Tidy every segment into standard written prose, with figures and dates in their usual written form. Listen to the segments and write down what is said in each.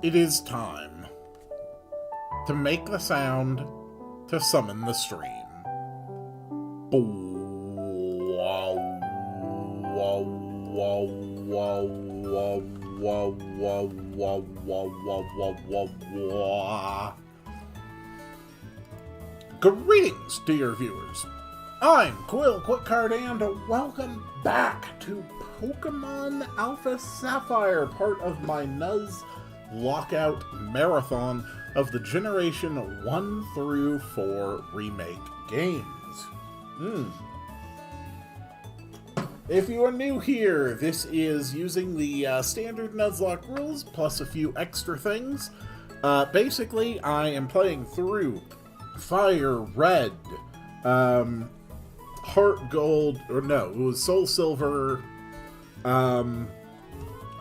It is time to make the sound to summon the stream. Greetings, dear viewers. I'm Quill Quickcard, and welcome back to Pokemon Alpha Sapphire, part of my Nuzlocke marathon of the Generation 1 through 4 remake games. If you are new here, this is using the standard Nuzlocke rules plus a few extra things. Basically, I am playing through Fire Red, Heart Gold, or no, it was Soul Silver,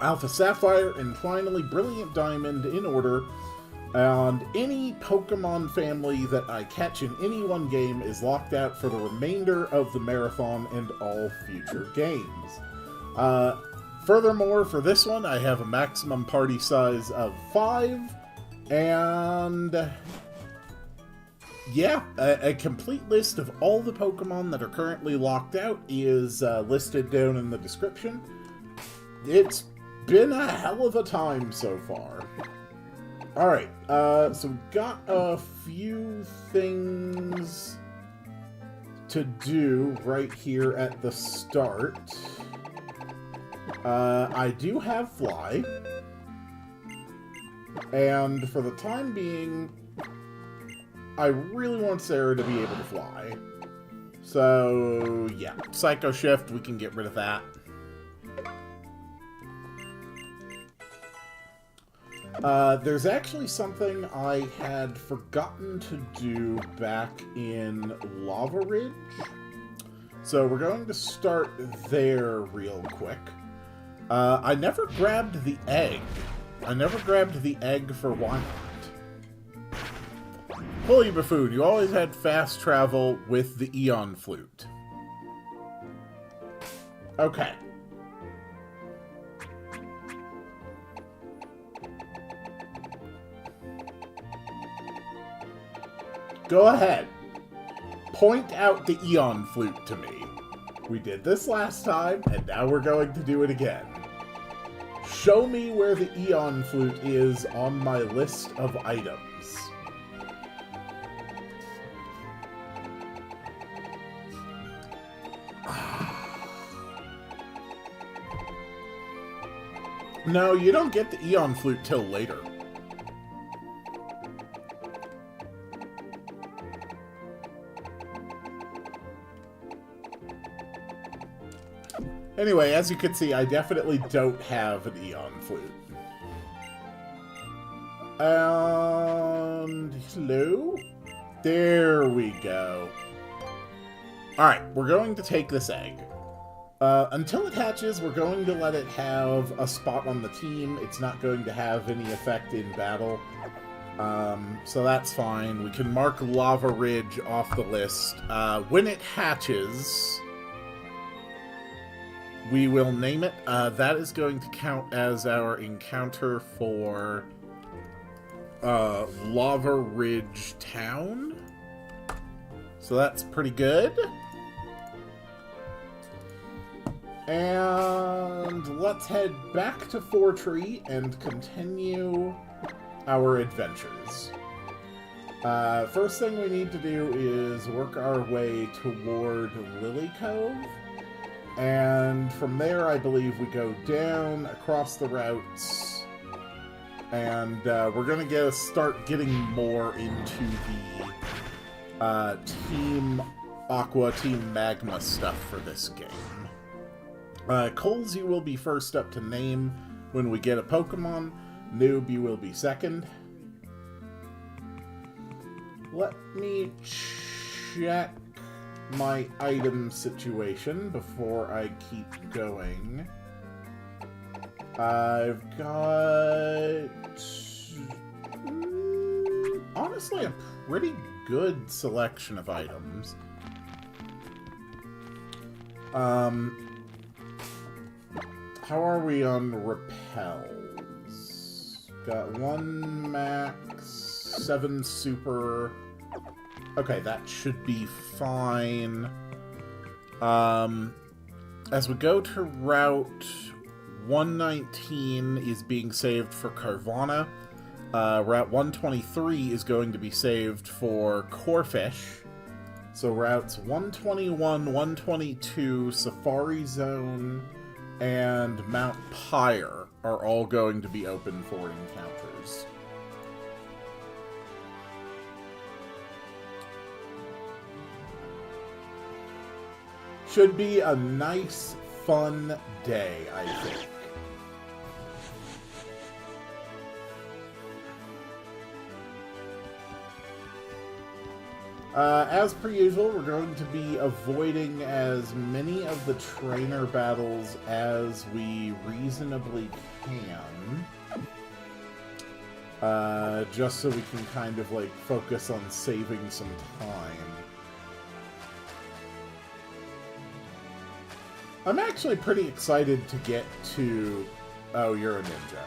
Alpha Sapphire, and finally Brilliant Diamond in order. And any Pokemon family that I catch in any one game is locked out for the remainder of the marathon and all future games. Furthermore, for this one, I have a maximum party size of 5, and yeah, a complete list of all the Pokemon that are currently locked out is listed down in the description. It's been a hell of a time so far. Alright, so we've got a few things to do right here at the start. I do have Fly, and for the time being, I really want Sarah to be able to fly. So, yeah, Psycho Shift, we can get rid of that. There's actually something I had forgotten to do back in Lava Ridge. So we're going to start there real quick. I never grabbed the egg. I never grabbed the egg for Whirlwind. Holy buffoon, you always had fast travel with the Eon Flute. Okay. Go ahead. Point out the Eon Flute to me. We did this last time, and now we're going to do it again. Show me where the Eon Flute is on my list of items. No, you don't get the Eon Flute till later. Anyway, as you can see, I definitely don't have an Eon Flute. And hello? There we go. Alright, we're going to take this egg. Until it hatches, we're going to let it have a spot on the team. It's not going to have any effect in battle. So that's fine. We can mark Lava Ridge off the list. When it hatches, we will name it. That is going to count as our encounter for Lava Ridge Town. So that's pretty good. And let's head back to Fortree and continue our adventures. First thing we need to do is work our way toward Lily Cove. And from there, I believe we go down across the routes, and we're going to start getting more into the Team Aqua, Team Magma stuff for this game. Coles, you will be first up to name when we get a Pokemon. Noob, you will be second. Let me check my item situation before I keep going. I've got honestly a pretty good selection of items. How are we on repels? Got 1 max, 7 super. Okay, that should be fine. As we go to Route 119 is being saved for Carvana. Route 123 is going to be saved for Corfish. So routes 121, 122, Safari Zone, and Mount Pyre are all going to be open for encounters. Should be a nice, fun day, I think. As per usual, we're going to be avoiding as many of the trainer battles as we reasonably can. Just so we can kind of, like, focus on saving some time. I'm actually pretty excited to get to... Oh, you're a ninja.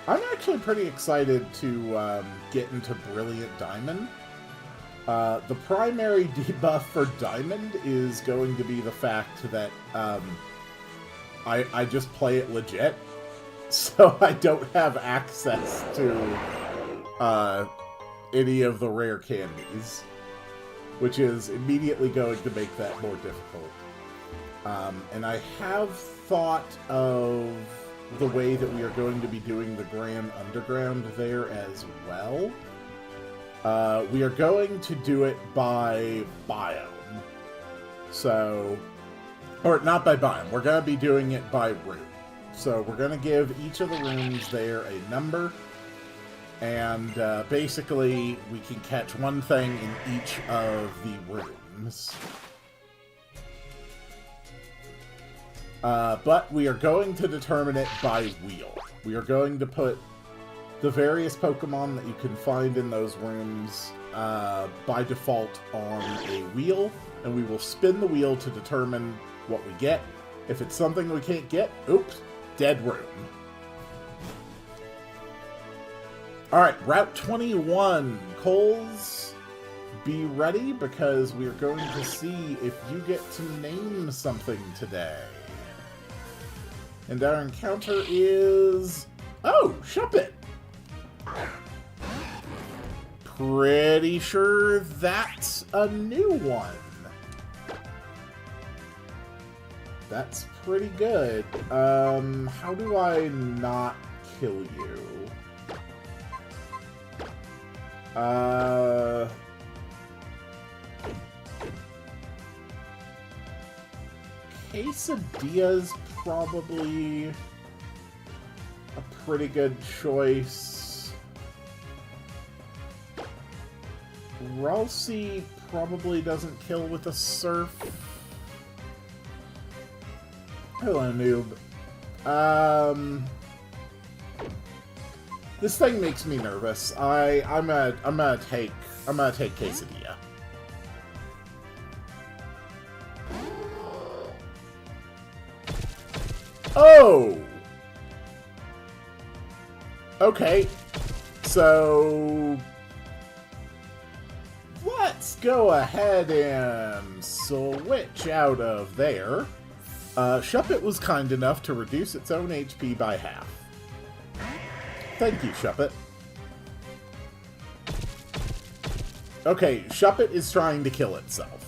I'm actually pretty excited to get into Brilliant Diamond. The primary debuff for Diamond is going to be the fact that I just play it legit, so I don't have access to any of the rare candies, which is immediately going to make that more difficult. And I have thought of the way that we are going to be doing the Grand Underground there as well. We are going to do it by biome. So, or not by biome, we're going to be doing it by room. So we're going to give each of the rooms there a number, and basically we can catch one thing in each of the rooms. But we are going to determine it by wheel. We are going to put the various Pokemon that you can find in those rooms by default on a wheel, and we will spin the wheel to determine what we get. If it's something we can't get, oops, dead room. Alright, Route 21. Coles, be ready, because we are going to see if you get to name something today. And our encounter is... Oh, Shuppet! Pretty sure that's a new one. That's pretty good. How do I not kill you? Quesadilla's probably a pretty good choice. Ralsei probably doesn't kill with a surf. Hello, noob. This thing makes me nervous. I'm gonna take Quesadilla. Oh! Okay. So... let's go ahead and switch out of there. Shuppet was kind enough to reduce its own HP by half. Thank you, Shuppet. Okay, Shuppet is trying to kill itself.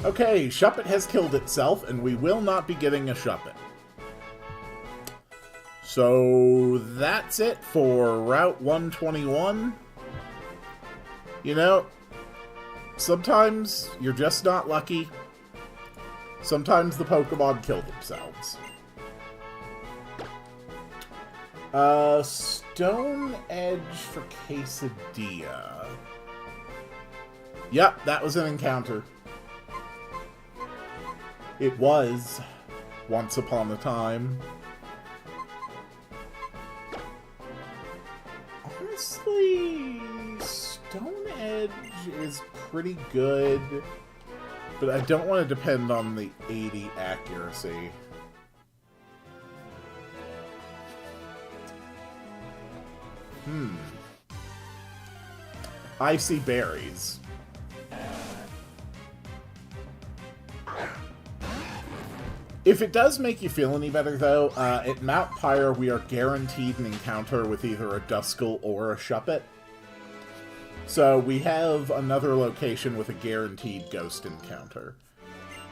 Okay, Shuppet has killed itself, and we will not be getting a Shuppet. So, that's it for Route 121. You know, sometimes you're just not lucky. Sometimes the Pokemon kill themselves. Stone Edge for Quesadilla. Yep, that was an encounter. It was, once upon a time. Honestly, Stone Edge is pretty good, but I don't want to depend on the 80 accuracy. Icy berries. If it does make you feel any better, though, at Mount Pyre we are guaranteed an encounter with either a Duskull or a Shuppet. So we have another location with a guaranteed ghost encounter.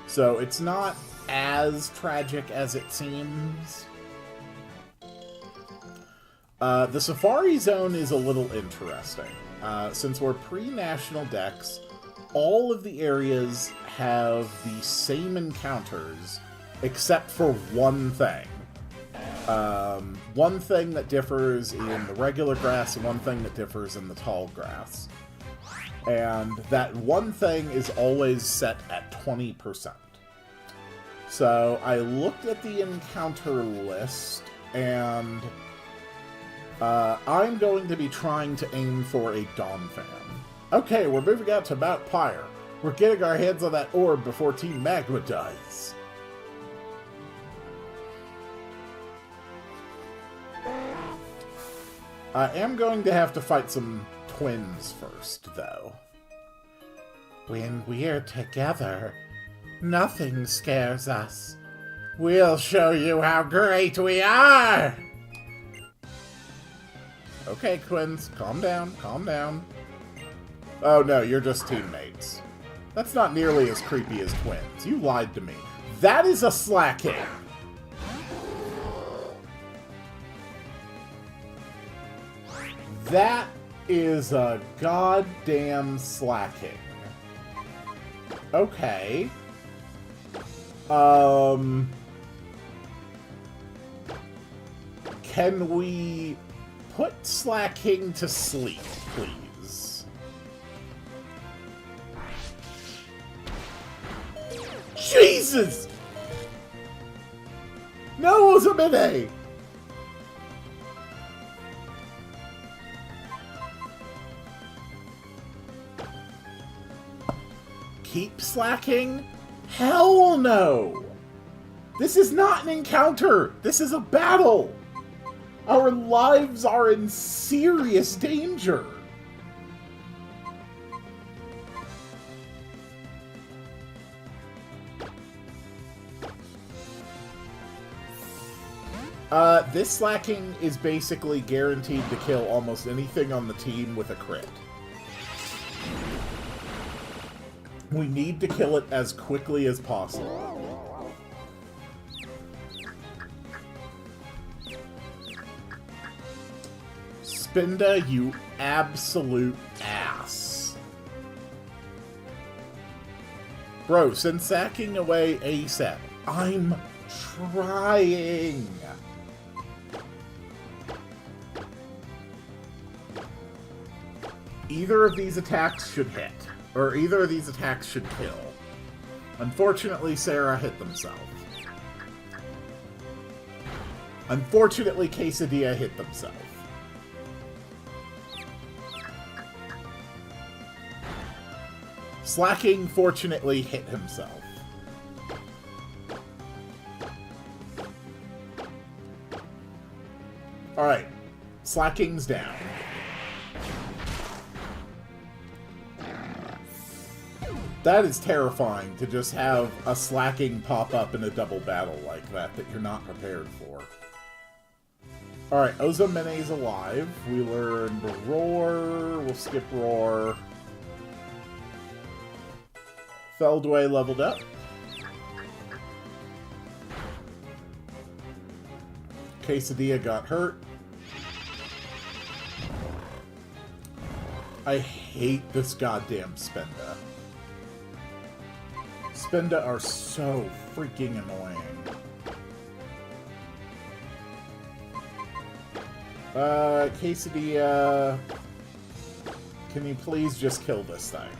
So it's not as tragic as it seems. The Safari Zone is a little interesting. Since we're pre-National Dex, all of the areas have the same encounters, except for one thing. One thing that differs in the regular grass, and one thing that differs in the tall grass. And that one thing is always set at 20%. So I looked at the encounter list, and I'm going to be trying to aim for a Donphan. Okay, we're moving out to Mount Pyre. We're getting our hands on that orb before Team Magma does. I am going to have to fight some twins first, though. When we're together, nothing scares us. We'll show you how great we are! Okay, twins, calm down, calm down. Oh no, you're just teammates. That's not nearly as creepy as twins. You lied to me. That is a slacking! That is a goddamn slacking. Okay. Can we put slacking to sleep, please? Jesus! No, Ozamine! Keep slacking? Hell no! This is not an encounter! This is a battle! Our lives are in serious danger! This slacking is basically guaranteed to kill almost anything on the team with a crit. We need to kill it as quickly as possible. Spinda, you absolute ass. Bro, send sacking away ASAP. I'm trying. Either of these attacks should hit. Or either of these attacks should kill. Unfortunately, Sarah hit themselves. Unfortunately, Quesadilla hit themselves. Slacking, fortunately, hit himself. Alright. Slacking's down. That is terrifying, to just have a slacking pop up in a double battle like that you're not prepared for. Alright, Ozamine's alive. We learned Roar. We'll skip Roar. Feldway leveled up. Quesadilla got hurt. I hate this goddamn Spinda. Spinda are so freaking annoying. Quesadilla, can you please just kill this thing?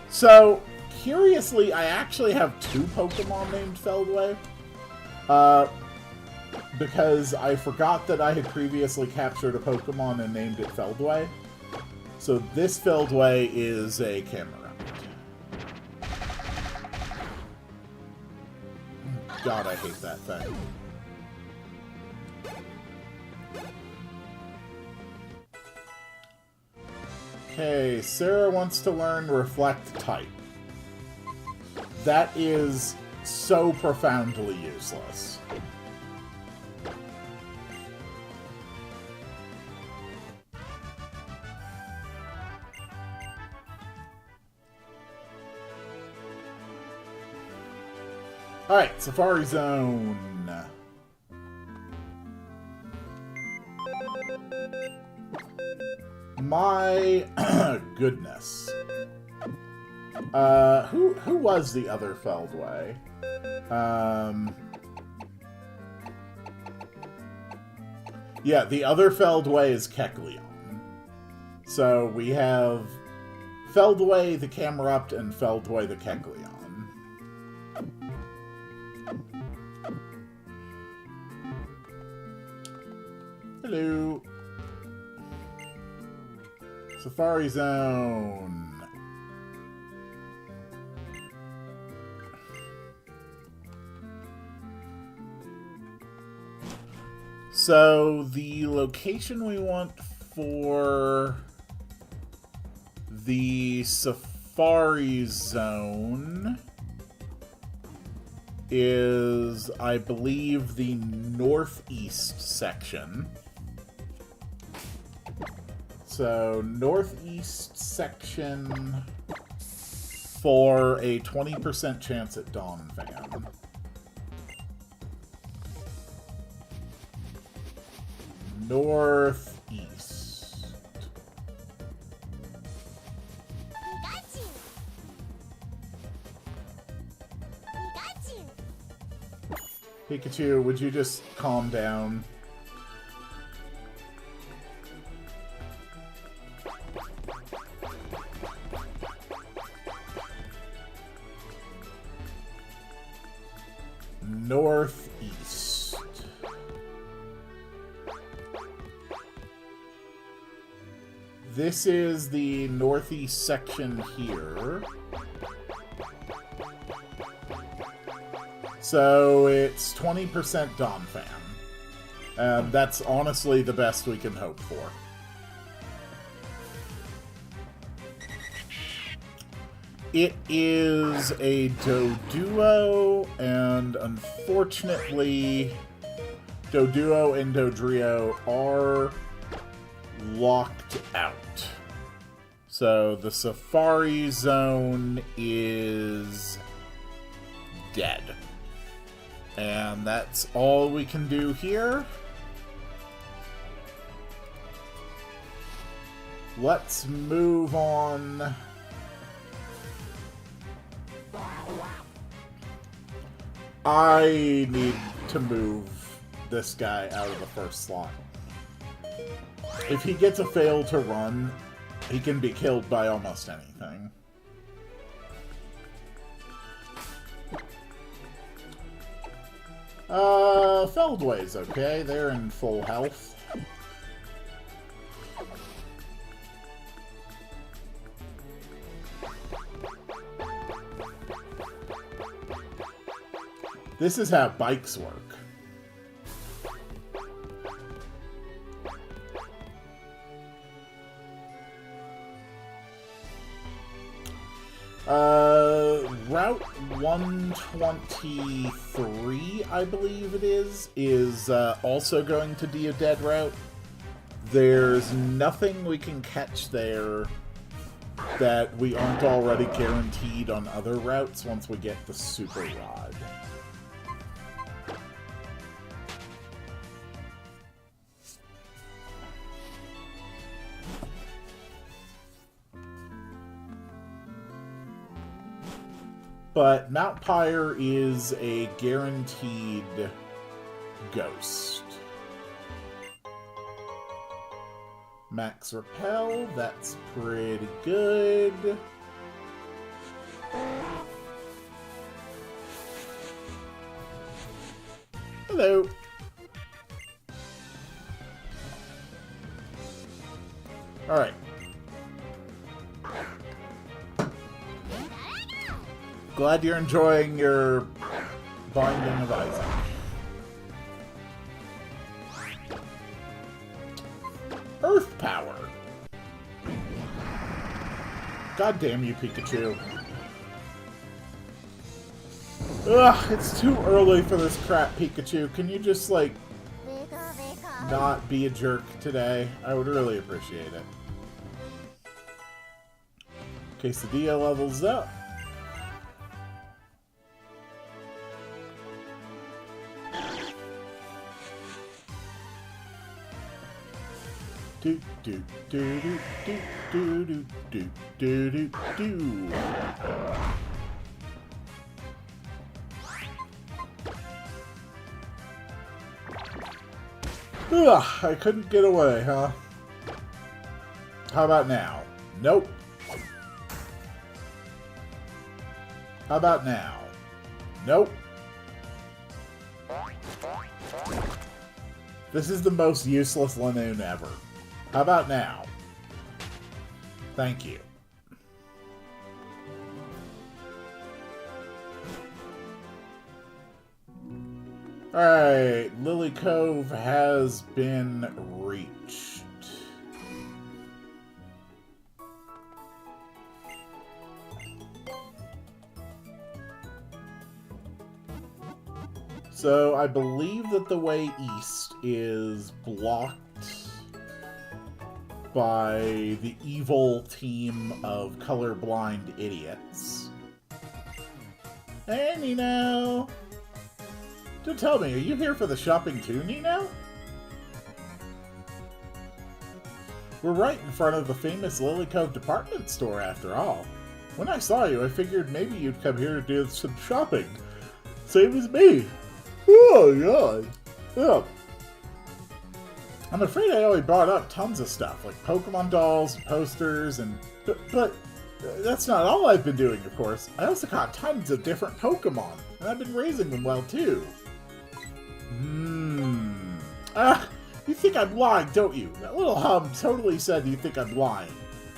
So, curiously, I actually have two Pokemon named Feldway. Because I forgot that I had previously captured a Pokemon and named it Feldway. So this Feldway is a camera. God, I hate that thing. Okay, Sarah wants to learn Reflect Type. That is so profoundly useless. Alright, Safari Zone. My goodness. Who was the other Feldway? Yeah, the other Feldway is Kecleon. So we have Feldway the Camerupt and Feldway the Kecleon. Hello. Safari Zone. So the location we want for the Safari Zone is, I believe, the northeast section. So, northeast section for a 20% chance at Dawn Fan. Northeast. Pikachu, would you just calm down? Northeast. This is the northeast section here. So it's 20% Donphan. That's honestly the best we can hope for. It is a Doduo, and unfortunately, Doduo and Dodrio are locked out. So the Safari Zone is dead. And that's all we can do here. Let's move on. I need to move this guy out of the first slot. If he gets a fail to run, he can be killed by almost anything. Feldway's okay. They're in full health. This is how bikes work. Route 123, I believe it is also going to be a dead route. There's nothing we can catch there that we aren't already guaranteed on other routes once we get the Super Rod. But Mount Pyre is a guaranteed ghost. Max Repel, that's pretty good. Hello. Alright. Glad you're enjoying your Binding of Isaac. Earth Power. God damn you, Pikachu. Ugh, it's too early for this crap, Pikachu. Can you just, like, not be a jerk today? I would really appreciate it. Quesadilla levels up. Do do do do do do do do do do. Ugh, I couldn't get away, huh? How about now? Nope. How about now? Nope. This is the most useless Linoon ever. How about now? Thank you. Alright, Lily Cove has been reached. So I believe that the way east is blocked by the evil team of colorblind idiots. Hey, Nino! Do tell me, are you here for the shopping too, Nino? We're right in front of the famous Lily Cove department store, after all. When I saw you, I figured maybe you'd come here to do some shopping. Same as me. Oh, God. Yeah. I'm afraid I only brought up tons of stuff, like Pokemon dolls, posters, and... But that's not all I've been doing, of course. I also caught tons of different Pokemon, and I've been raising them well, too. You think I'm lying, don't you? That little hum totally said you think I'm lying.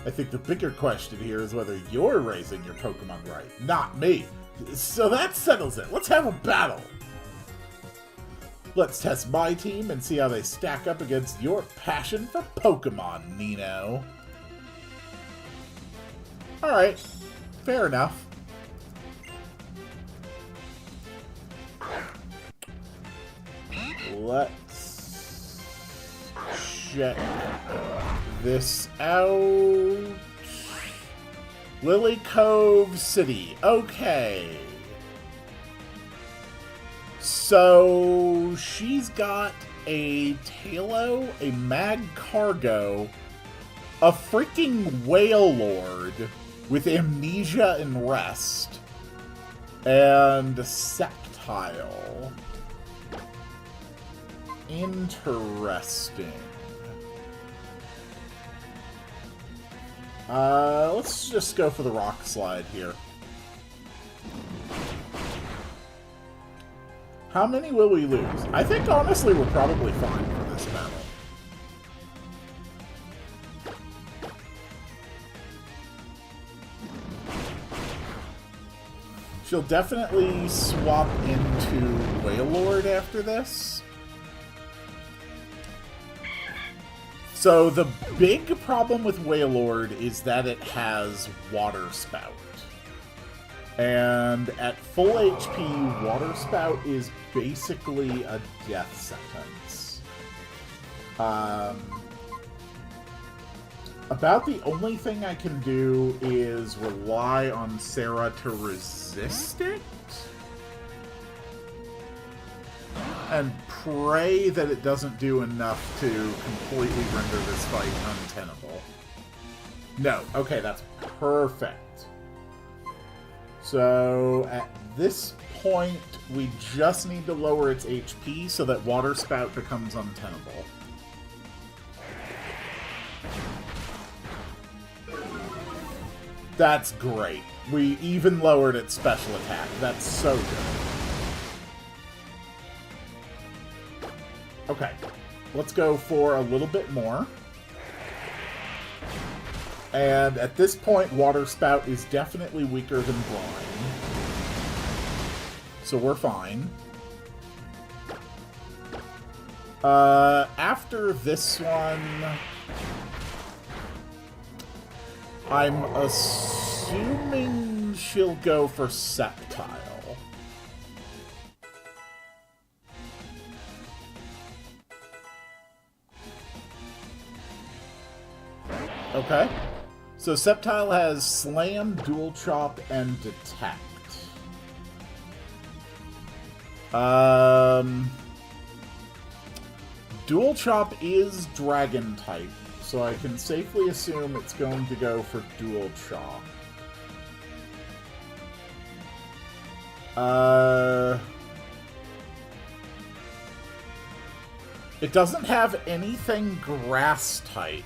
I think the bigger question here is whether you're raising your Pokemon right, not me. So that settles it. Let's have a battle. Let's test my team and see how they stack up against your passion for Pokemon, Nino. Alright, fair enough. Let's check this out. Lily Cove City. Okay. So she's got a Talo, a Mag Cargo, a freaking Wailord with Amnesia and Rest, and Sceptile. Interesting. Let's just go for the Rock Slide here. How many will we lose? I think, honestly, we're probably fine for this battle. She'll definitely swap into Wailord after this. So the big problem with Wailord is that it has Water Spout. And at full HP, Water Spout is basically a death sentence. About the only thing I can do is rely on Sarah to resist it. And pray that it doesn't do enough to completely render this fight untenable. No. Okay, that's perfect. So, at this point, we just need to lower its HP so that Water Spout becomes untenable. That's great. We even lowered its special attack. That's so good. Okay, let's go for a little bit more. And at this point, Water Spout is definitely weaker than Brine. so we're fine. After this one, I'm assuming she'll go for Septile. Okay. So Septile has Slam, Dual Chop, and Detect. Dual Chop is Dragon type, so I can safely assume it's going to go for Dual Chop. It doesn't have anything Grass type.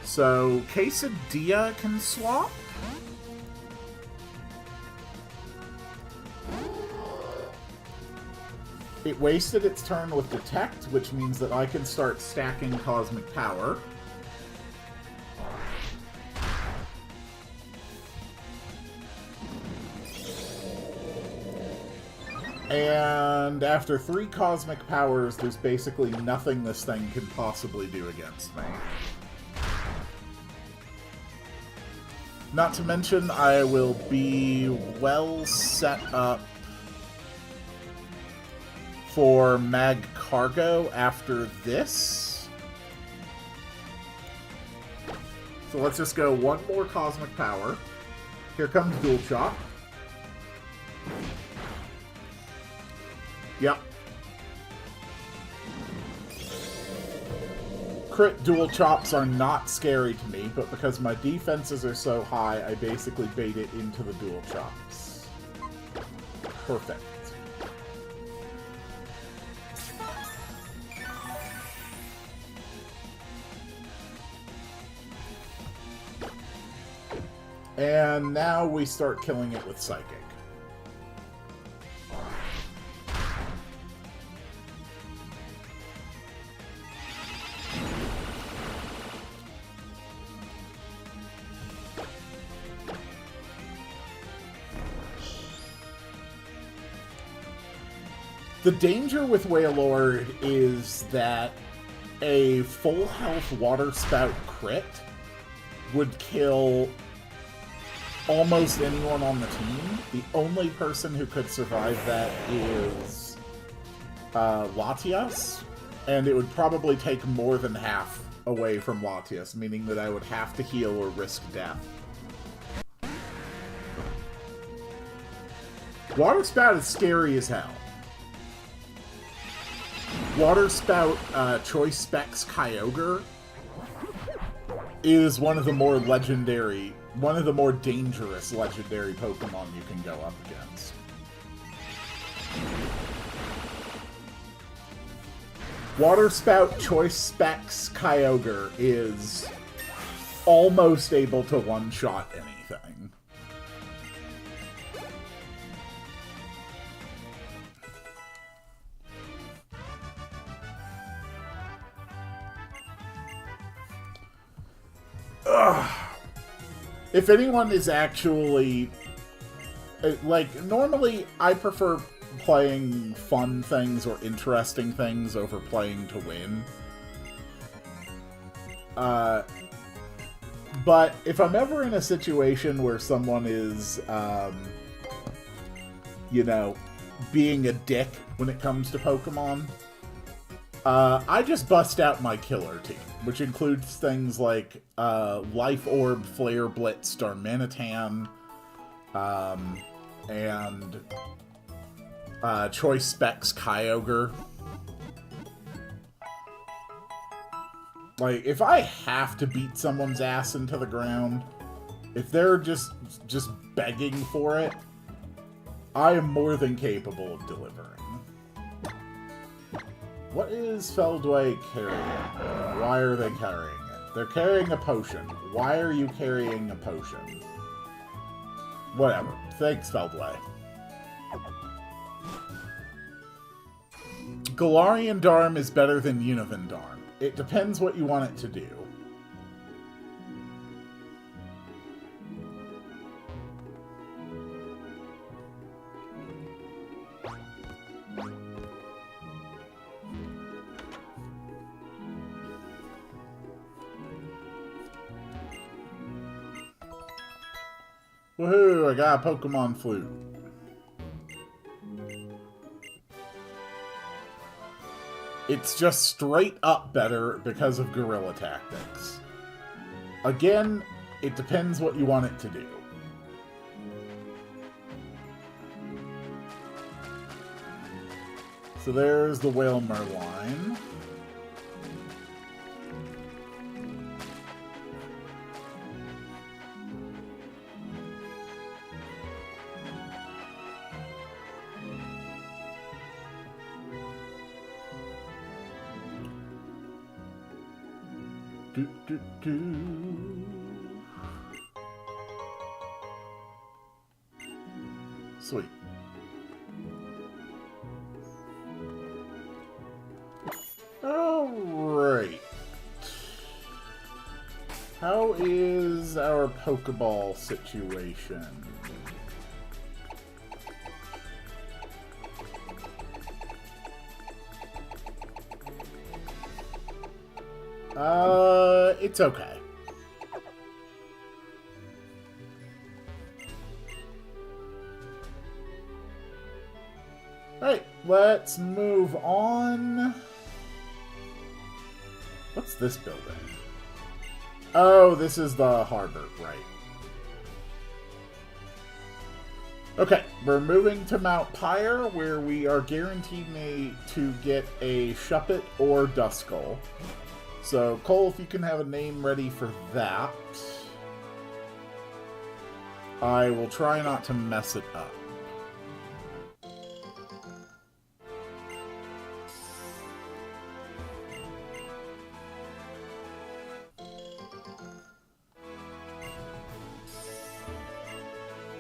So, Quesadilla can swap? It wasted its turn with Detect, which means that I can start stacking Cosmic Power. And after 3 Cosmic Powers, there's basically nothing this thing can possibly do against me. Not to mention, I will be well set up for Mag Cargo after this. So let's just go one more Cosmic Power. Here comes Dual Chop. Yep. Crit Dual Chops are not scary to me, but because my defenses are so high, I basically bait it into the Dual Chops. Perfect. And now we start killing it with Psychic. The danger with Wailord is that a full health Water Spout crit would kill almost anyone on the team. The only person who could survive that is Latias, and it would probably take more than half away from Latias, meaning that I would have to heal or risk death. Water Spout is scary as hell. Water Spout Choice Specs Kyogre is one of the more legendary, one of the more dangerous legendary Pokemon you can go up against. Water Spout Choice Specs Kyogre is almost able to one-shot anything. Ugh. If anyone is actually... like, normally I prefer playing fun things or interesting things over playing to win. But if I'm ever in a situation where someone is, you know, being a dick when it comes to Pokemon, I just bust out my killer team, which includes things like Life Orb, Flare Blitz, Darmanitan, and Choice Specs Kyogre. Like, if I have to beat someone's ass into the ground, if they're just begging for it, I am more than capable of delivering. What is Feldway carrying? Why are they carrying it? They're carrying a potion. Why are you carrying a potion? Whatever. Thanks, Feldway. Galarian Darm is better than Univin Darm. It depends what you want it to do. Woohoo, I got a Pokemon Flute. It's just straight up better because of guerrilla tactics. Again, it depends what you want it to do. So there's the Wailmer line. Do, do, do. Sweet. Alright. How is our Pokeball situation? It's okay. Alright, let's move on. What's this building? Oh, this is the harbor, right. Okay, we're moving to Mount Pyre, where we are guaranteed to get a Shuppet or Duskull. So, Cole, if you can have a name ready for that. I will try not to mess it up.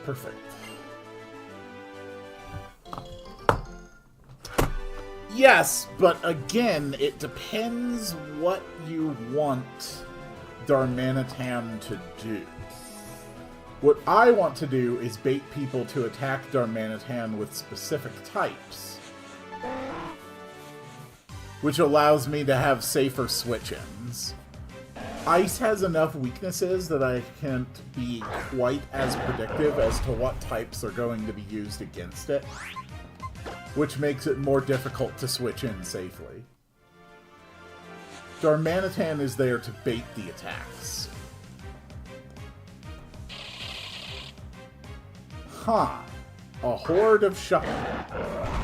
Perfect. Yes, but again, it depends what you want Darmanitan to do. What I want to do is bait people to attack Darmanitan with specific types, which allows me to have safer switch-ins. Ice has enough weaknesses that I can't be quite as predictive as to what types are going to be used against it, which makes it more difficult to switch in safely. Darmanitan is there to bait the attacks. Huh. A horde of Shuppet.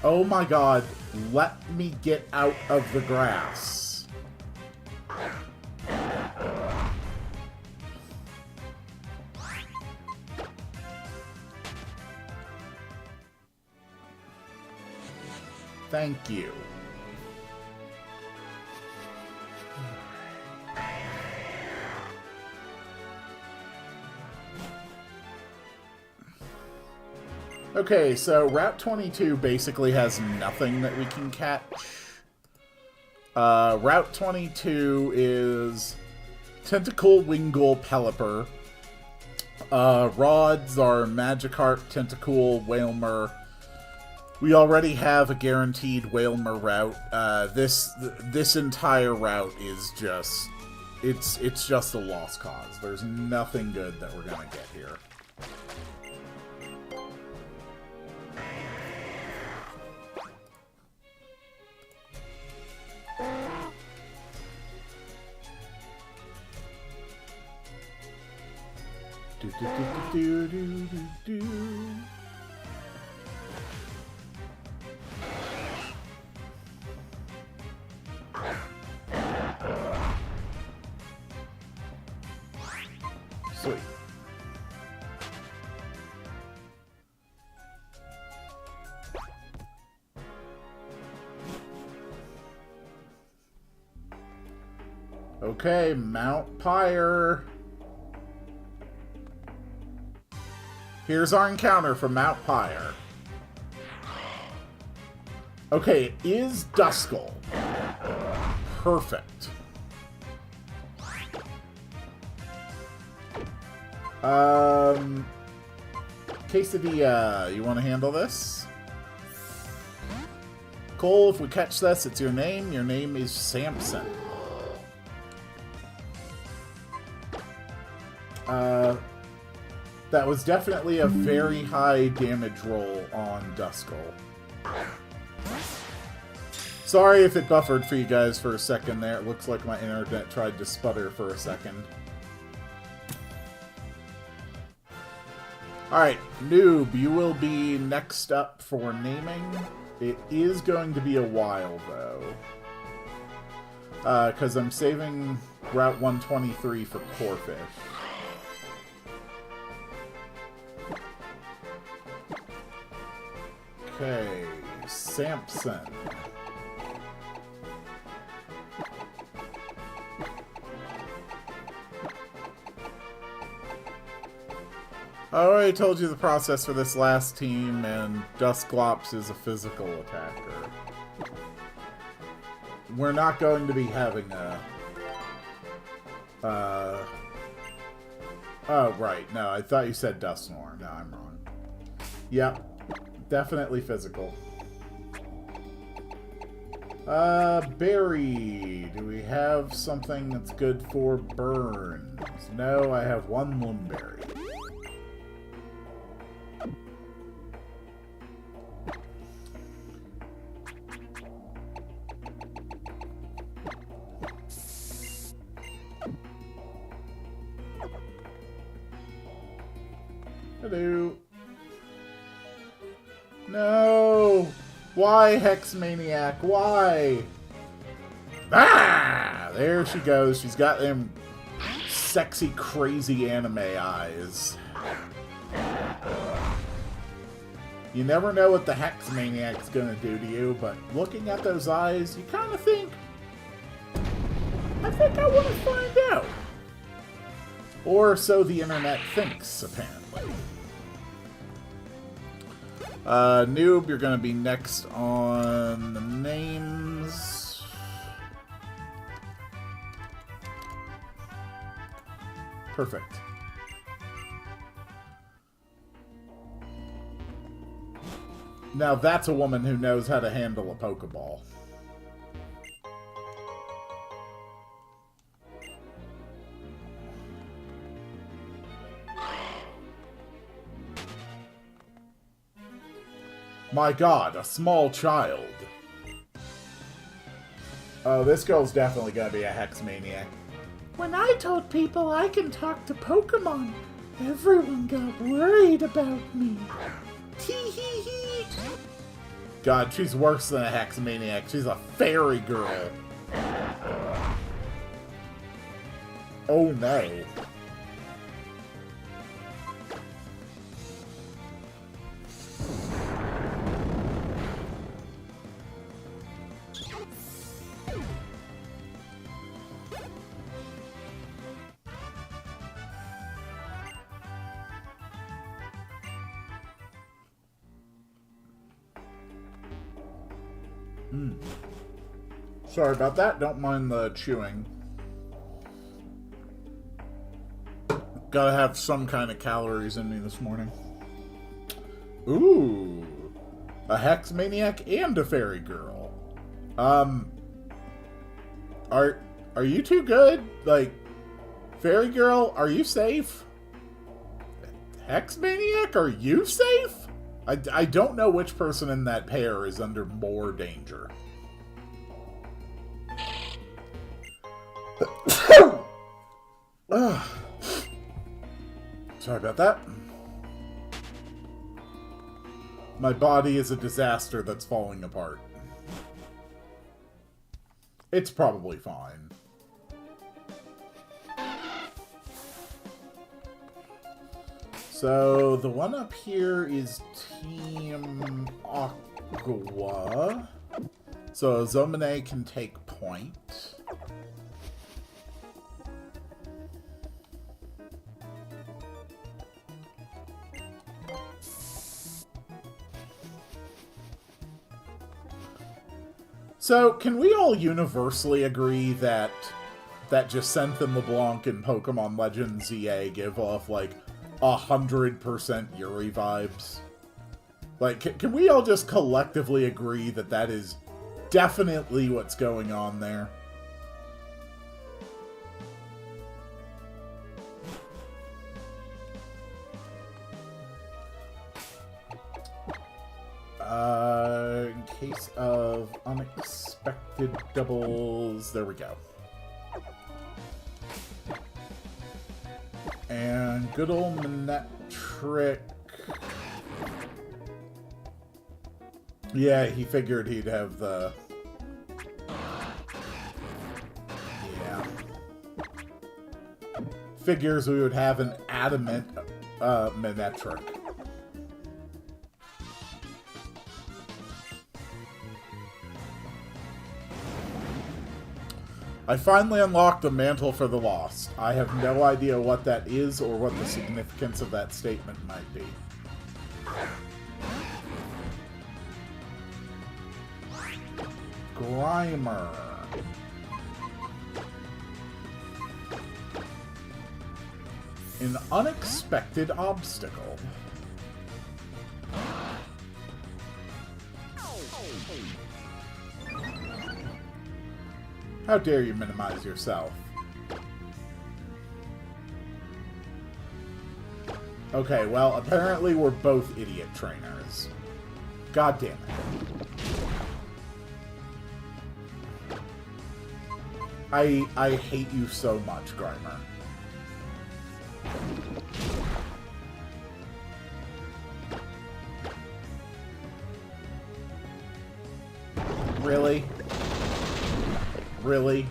Oh my god, let me get out of the grass. Thank you. Okay, so Route 22 basically has nothing that we can catch. Route 22 is Tentacool, Wingull, Pelipper. Rods are Magikarp, Tentacool, Wailmer. We already have a guaranteed Wailmer route. This entire route is just... It's just a lost cause. There's nothing good that we're gonna get here. Do, do, do, do, do, do, do. Sweet. Okay, Mount Pyre. Here's our encounter from Mount Pyre. Okay, it is Duskull. Perfect. Quesadilla, you want to handle this? Cole, if we catch this, it's your name. Your name is Samson. That was definitely a very high damage roll on Duskull. Sorry if it buffered for you guys for a second there. It looks like my internet tried to sputter for a second. Alright, Noob, you will be next up for naming. It is going to be a while, though. Because I'm saving Route 123 for Corefish. Okay, Samson. I already told you the process for this last team, and Dusclops is a physical attacker. We're not going to be having a... Oh, right. No, I thought you said Dustnorm. No, I'm wrong. Yep. Definitely physical. Berry. Do we have something that's good for burns? No, I have one Loomberry. Hello. No! Why, Hex Maniac? Why? Ah! There she goes. She's got them sexy, crazy anime eyes. You never know what the Hex Maniac's gonna do to you, but looking at those eyes, you kind of think, I think I want to find out. Or so the internet thinks, apparently. Noob, you're going to be next on the names. Perfect. Now that's a woman who knows how to handle a Pokeball. My god, a small child. Oh, this girl's definitely gonna be a Hex Maniac. When I told people I can talk to Pokemon, everyone got worried about me. Tee-hee-hee. God, she's worse than a Hex Maniac. She's a fairy girl. Oh no. Sorry about that. Don't mind the chewing. Gotta have some kind of calories in me this morning. Ooh. A Hex Maniac and a Fairy Girl. Are you too good? Like, Fairy Girl, are you safe? Hex Maniac, are you safe? I don't know which person in that pair is under more danger. Sorry about that. My body is a disaster that's falling apart. It's probably fine. So, the one up here is Team Aqua. So, Zomine can take point. So, can we all universally agree that Jacintha LeBlanc and Pokemon Legends ZA give off, like, 100% Yuri vibes? Like, can we all just collectively agree that that is definitely what's going on there. In case of unexpected doubles, there we go. And good old Manectric. Yeah, he figured he'd have the... Yeah. Figures we would have an adamant Manectric. I finally unlocked the Mantle for the Lost. I have no idea what that is or what the significance of that statement might be. Grimer. An unexpected obstacle. How dare you minimize yourself? Okay, well, apparently we're both idiot trainers. God damn it. I hate you so much, Grimer. Really? Really?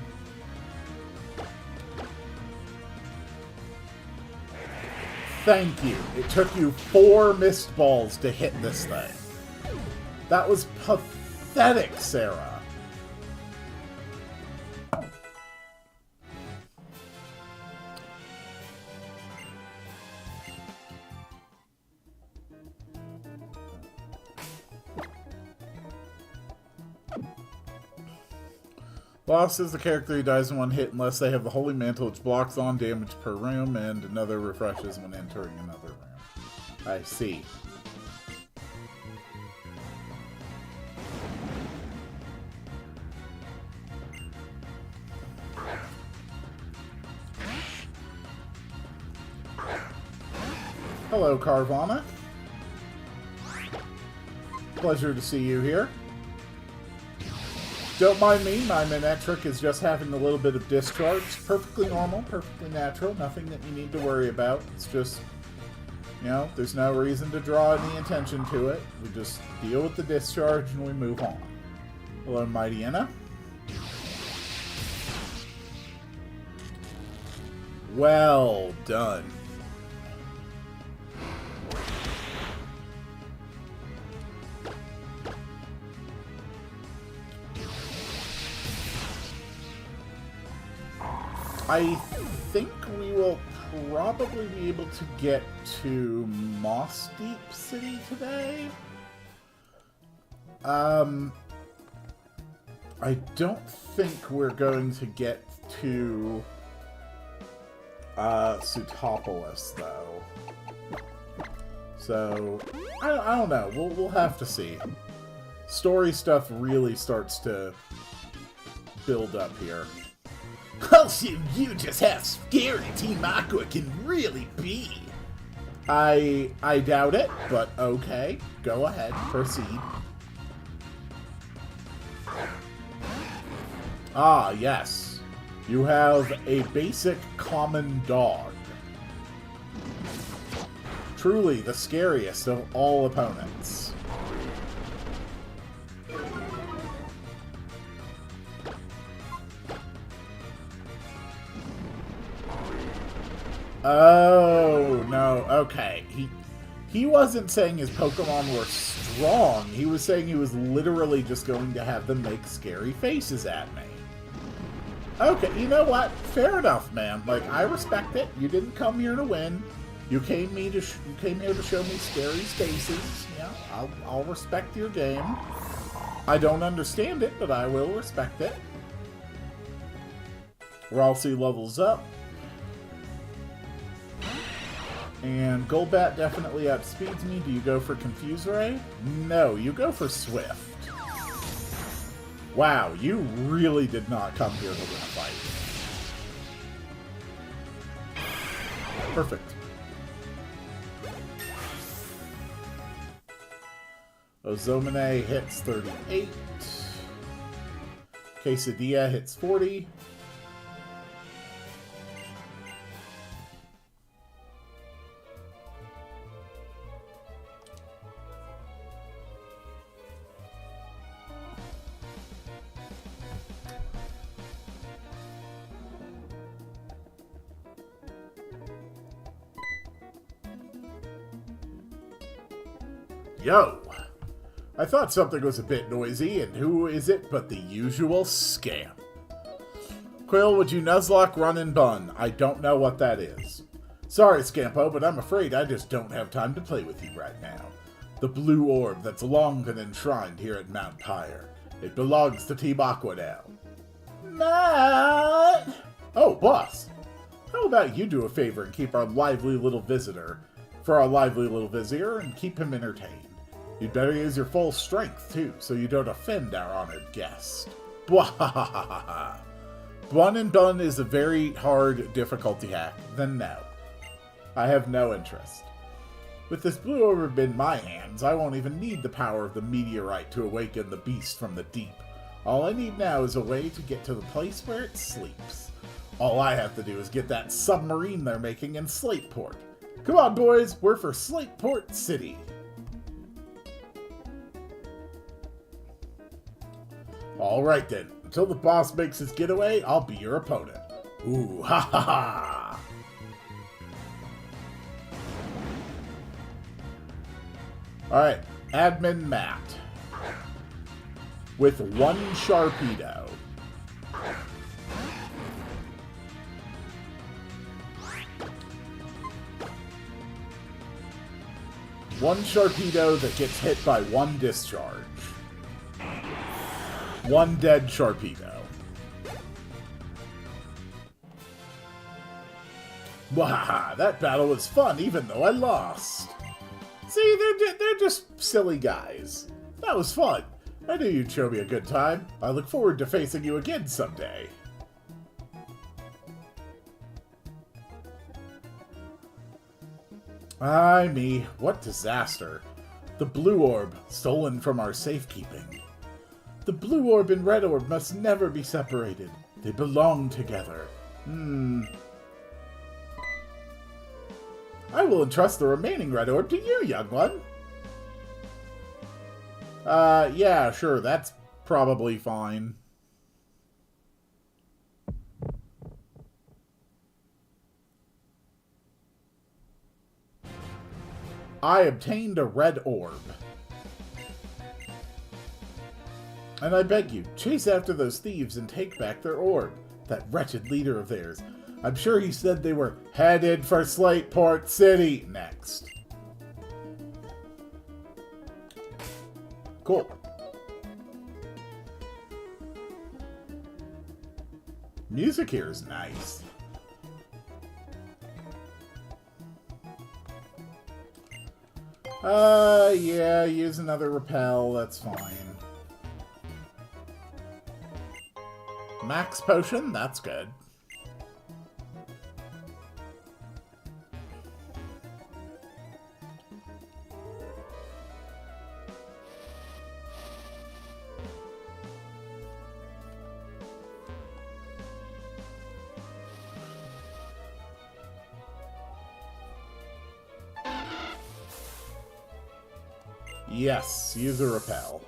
Thank you. It took you 4 missed balls to hit this thing. That was pathetic, Sarah. Lost is the character who dies in one hit unless they have the Holy Mantle, which blocks on damage per room, and another refreshes when entering another room. I see. Hello, Carvana. Pleasure to see you here. Don't mind me, my Manectric is just having a little bit of discharge. Perfectly normal, perfectly natural, nothing that you need to worry about. It's just, you know, there's no reason to draw any attention to it. We just deal with the discharge and we move on. Hello, Mighty Anna. Well done. I think we will probably be able to get to Moss Deep City today. I don't think we're going to get to Sutopolis, though. So, I don't know. We'll have to see. Story stuff really starts to build up here. Well, you just how scary Team Aqua can really be. I doubt it, but okay. Go ahead, proceed. Ah, yes. You have a basic common dog. Truly the scariest of all opponents. Oh, no, okay. He wasn't saying his Pokemon were strong. He was saying he was literally just going to have them make scary faces at me. Okay, you know what? Fair enough, man. Like, I respect it. You didn't come here to win. You came here to show me scary faces. Yeah, I'll respect your game. I don't understand it, but I will respect it. Ralsei levels up. And Golbat definitely outspeeds me. Do you go for Confuse Ray? No, you go for Swift. Wow, you really did not come here to win a fight. Perfect. Ozomene hits 38. Quesadilla hits 40. Yo! I thought something was a bit noisy, and who is it but the usual scamp? Quill, would you Nuzlocke, run, and bun? I don't know what that is. Sorry, Scampo, but I'm afraid I just don't have time to play with you right now. The blue orb that's long been enshrined here at Mount Pyre. It belongs to Team Aqua now. Matt! Oh, boss! How about you do a favor and keep our lively little visitor and keep him entertained? You'd better use your full strength, too, so you don't offend our honored guest. Bwahahaha. Bun and Bun is a very hard difficulty hack. Then no. I have no interest. With this blue orb in my hands, I won't even need the power of the meteorite to awaken the beast from the deep. All I need now is a way to get to the place where it sleeps. All I have to do is get that submarine they're making in Slateport. Come on, boys, we're for Slateport City. Alright then, until the boss makes his getaway, I'll be your opponent. Ooh, ha ha ha! Alright, Admin Matt. With one Sharpedo. One Sharpedo that gets hit by one discharge. One dead Sharpedo. Wahaha, that battle was fun even though I lost. See, they're just silly guys. That was fun. I knew you'd show me a good time. I look forward to facing you again someday. Ay me, what disaster. The blue orb, stolen from our safekeeping. The blue orb and red orb must never be separated. They belong together. I will entrust the remaining red orb to you, young one. Yeah, sure, that's probably fine. I obtained a red orb. And I beg you, chase after those thieves and take back their orb. That wretched leader of theirs. I'm sure he said they were headed for Slateport City next. Cool. Music here is nice. Yeah, use another repel, that's fine. Max potion, that's good. Yes, use a repel.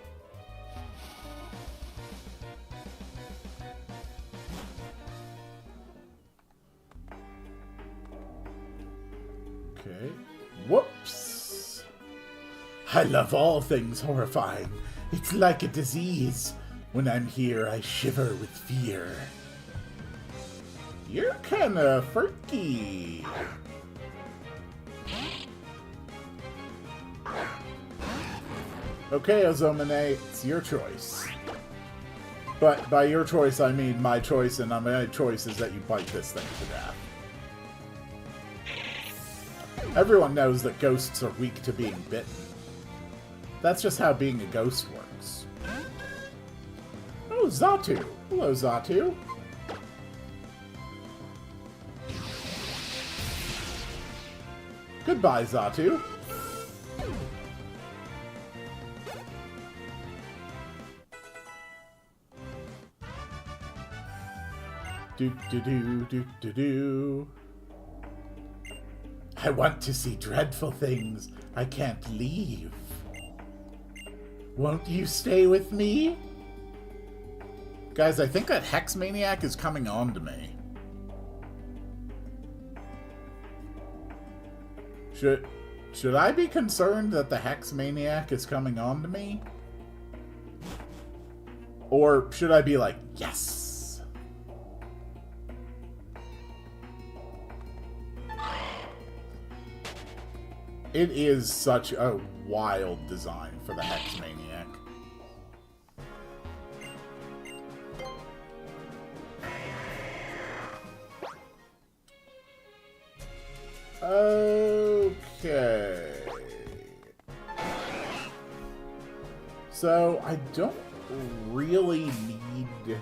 Okay. Whoops! I love all things horrifying. It's like a disease. When I'm here, I shiver with fear. You're kinda freaky. Okay, Ozomene, it's your choice. But by your choice, I mean my choice, and my choice is that you bite this thing to death. Everyone knows that ghosts are weak to being bitten. That's just how being a ghost works. Oh, Xatu. Hello, Xatu. Goodbye, Xatu. Do. I want to see dreadful things. I can't leave. Won't you stay with me? Guys, I think that Hex Maniac is coming on to me. Should I be concerned that the Hex Maniac is coming on to me? Or should I be like, yes? It is such a wild design for the Hex Maniac. Okay. So, I don't really need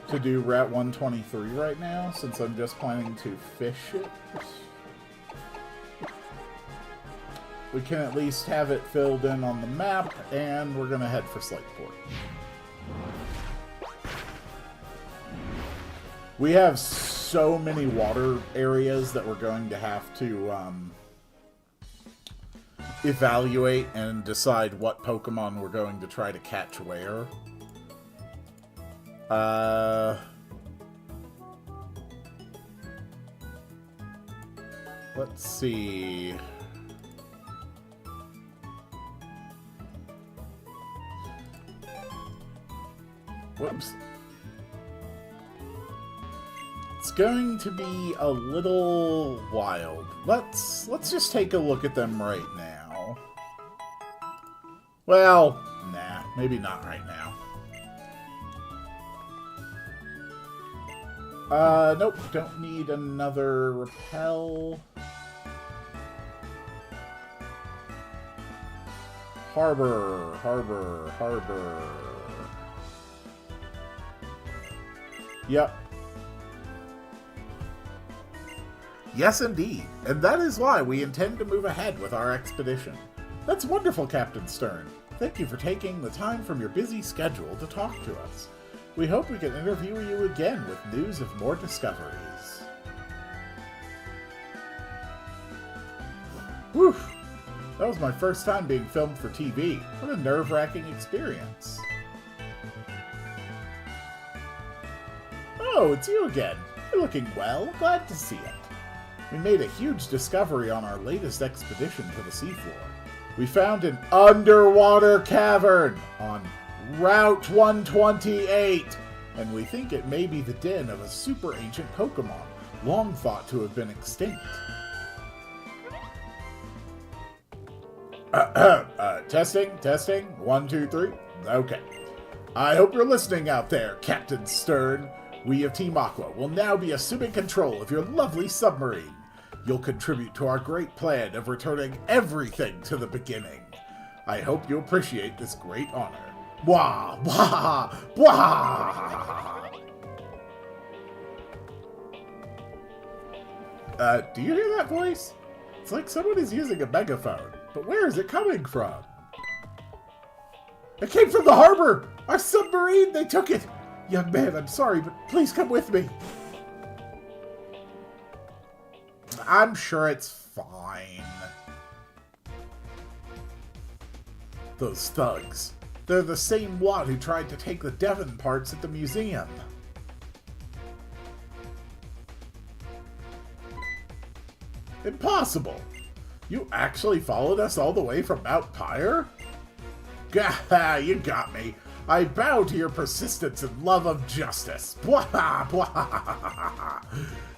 to do Route 123 right now, since I'm just planning to fish it. We can at least have it filled in on the map, and we're going to head for Slateport. We have so many water areas that we're going to have to evaluate and decide what Pokemon we're going to try to catch where. Let's see. Whoops. It's going to be a little wild. Let's just take a look at them right now. Well, nah, maybe not right now. Nope, don't need another repel. Harbor. Yep. Yes, indeed. And that is why we intend to move ahead with our expedition. That's wonderful, Captain Stern. Thank you for taking the time from your busy schedule to talk to us. We hope we can interview you again with news of more discoveries. Whew! That was my first time being filmed for TV. What a nerve-wracking experience. Oh, it's you again. You're looking well. Glad to see it. We made a huge discovery on our latest expedition to the seafloor. We found an underwater cavern on Route 128, and we think it may be the den of a super ancient Pokemon, long thought to have been extinct. Testing. 1, 2, 3. Okay. I hope you're listening out there, Captain Stern. We of Team Aqua will now be assuming control of your lovely submarine. You'll contribute to our great plan of returning everything to the beginning. I hope you appreciate this great honor. Wah! Wah! Wah! Do you hear that voice? It's like someone is using a megaphone, but where is it coming from? It came from the harbor! Our submarine! They took it! Young man, I'm sorry, but please come with me. I'm sure it's fine. Those thugs. They're the same lot who tried to take the Devon parts at the museum. Impossible! You actually followed us all the way from Mount Pyre? Gah, you got me. I bow to your persistence and love of justice. Blah, blah.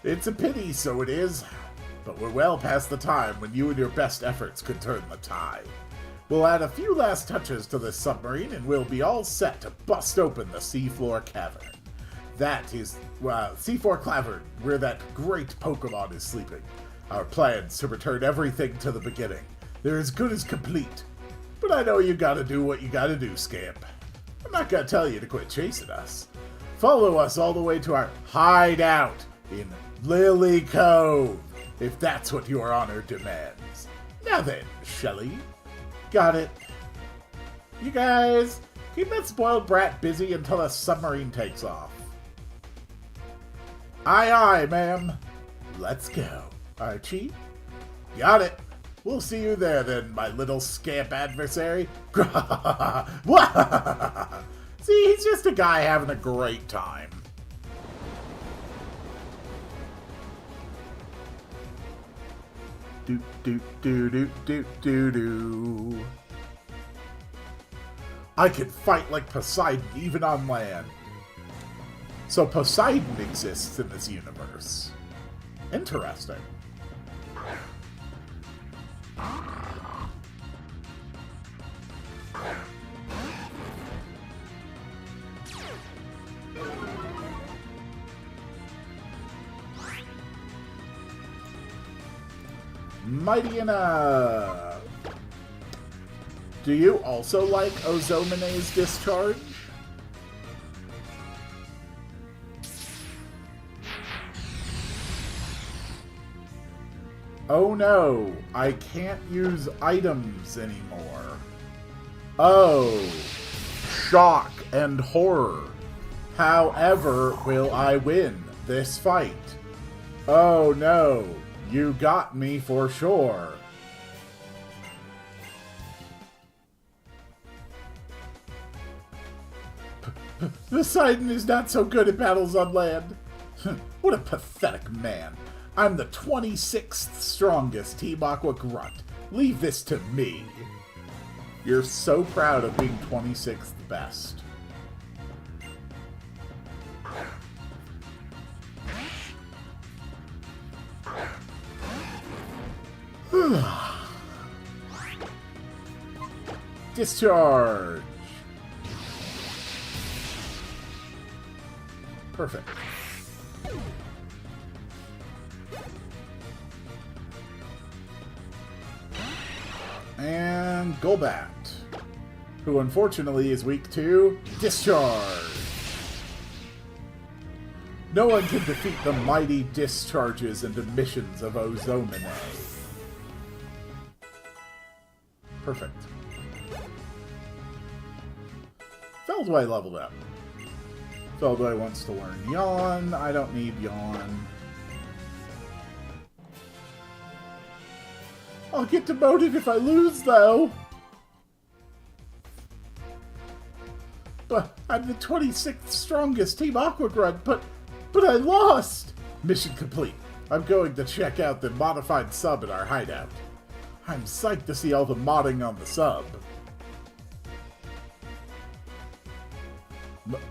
It's a pity, so it is. But we're well past the time when you and your best efforts could turn the tide. We'll add a few last touches to this submarine and we'll be all set to bust open the Seafloor Cavern. That is, Seafloor Cavern, where that great Pokemon is sleeping. Our plans to return everything to the beginning. They're as good as complete. But I know you gotta do what you gotta do, Scamp. I'm not gonna tell you to quit chasing us. Follow us all the way to our hideout in Lily Cove, if that's what your honor demands. Now then, Shelly. Got it. You guys, keep that spoiled brat busy until the submarine takes off. Aye, aye, ma'am. Let's go. Archie? Got it. We'll see you there then, my little scamp adversary. See, he's just a guy having a great time. Do do do do do do do. I can fight like Poseidon even on land. So Poseidon exists in this universe. Interesting. Mighty enough. Do you also like Ozomene's discharge? Oh no, I can't use items anymore. Oh, shock and horror. However, will I win this fight? Oh no, you got me for sure. Poseidon is not so good at battles on land. What a pathetic man. I'm the 26th strongest Team Aqua Grunt. Leave this to me. You're so proud of being 26th best. Discharge. Perfect. And Golbat, who unfortunately is weak to Discharge. No one can defeat the mighty discharges and emissions of Ozomene. Perfect. Feldway leveled up. Feldway wants to learn Yawn. I don't need Yawn. I'll get demoted if I lose, though. But I'm the 26th strongest Team Aqua Grunt, but I lost! Mission complete. I'm going to check out the modified sub at our hideout. I'm psyched to see all the modding on the sub.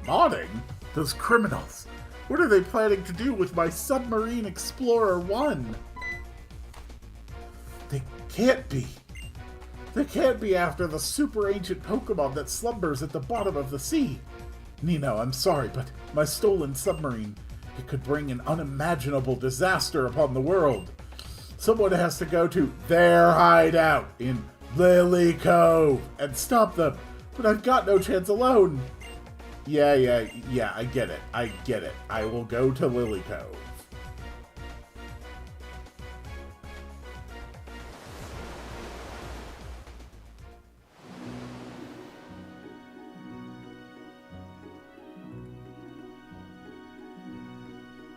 Modding? Those criminals. What are they planning to do with my Submarine Explorer 1? They can't be. They can't be after the super ancient Pokemon that slumbers at the bottom of the sea. Nino, I'm sorry, but my stolen submarine, it could bring an unimaginable disaster upon the world. Someone has to go to their hideout in Lily Cove and stop them, but I've got no chance alone. Yeah, I get it. I will go to Lily Cove.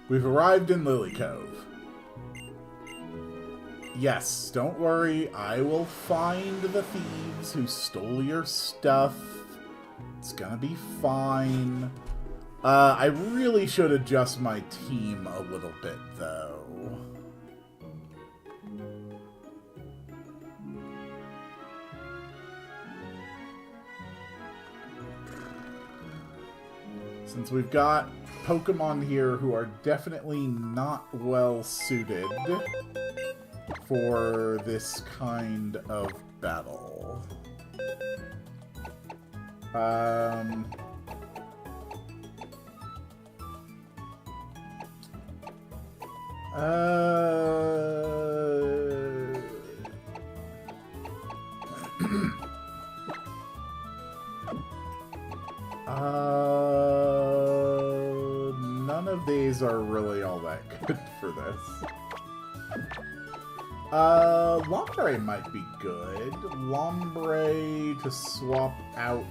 We've arrived in Lily Cove. Yes, don't worry, I will find the thieves who stole your stuff. It's gonna be fine. I really should adjust my team a little bit, though. Since we've got Pokemon here who are definitely not well suited for this kind of battle. Leaves are really all that good for this. Lombre might be good. Lombre to swap out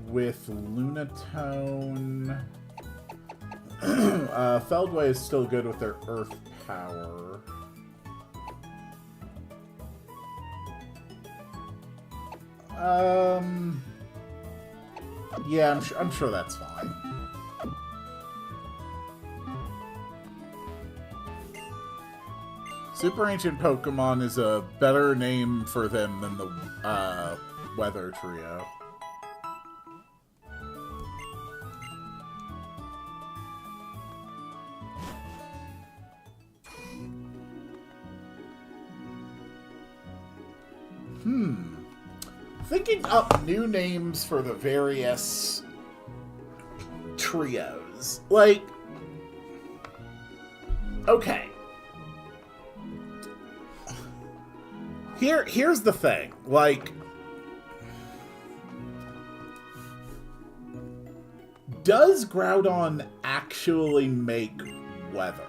with Lunatone. Feldway is still good with their Earth power. Yeah, I'm sure that's fine. Super Ancient Pokemon is a better name for them than the Weather Trio. Thinking up new names for the various trios. Like, okay. Here's the thing. Like, does Groudon actually make weather?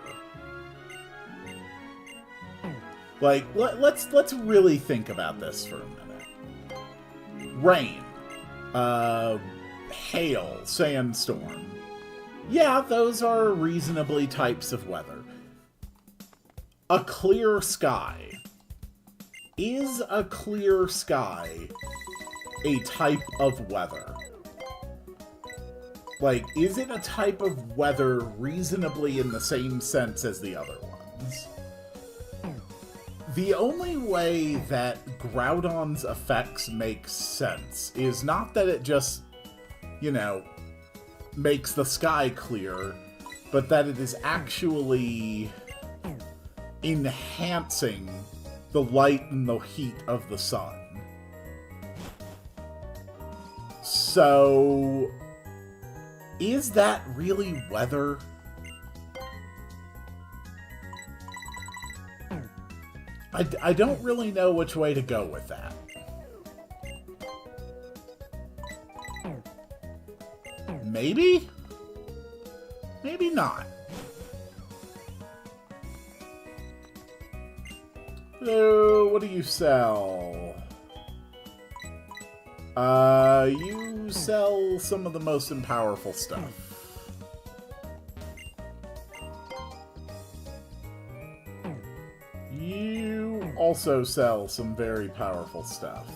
Like, let's really think about this for a minute. Rain, hail, sandstorm. Yeah, those are reasonably types of weather. A clear sky. Is a clear sky a type of weather? Like, is it a type of weather reasonably in the same sense as the other ones? The only way that Groudon's effects make sense is not that it just, you know, makes the sky clear, but that it is actually enhancing the light and the heat of the sun. So, is that really weather? I don't really know which way to go with that. Maybe? Maybe not. So, what do you sell? You sell some of the most powerful stuff. You also sell some very powerful stuff.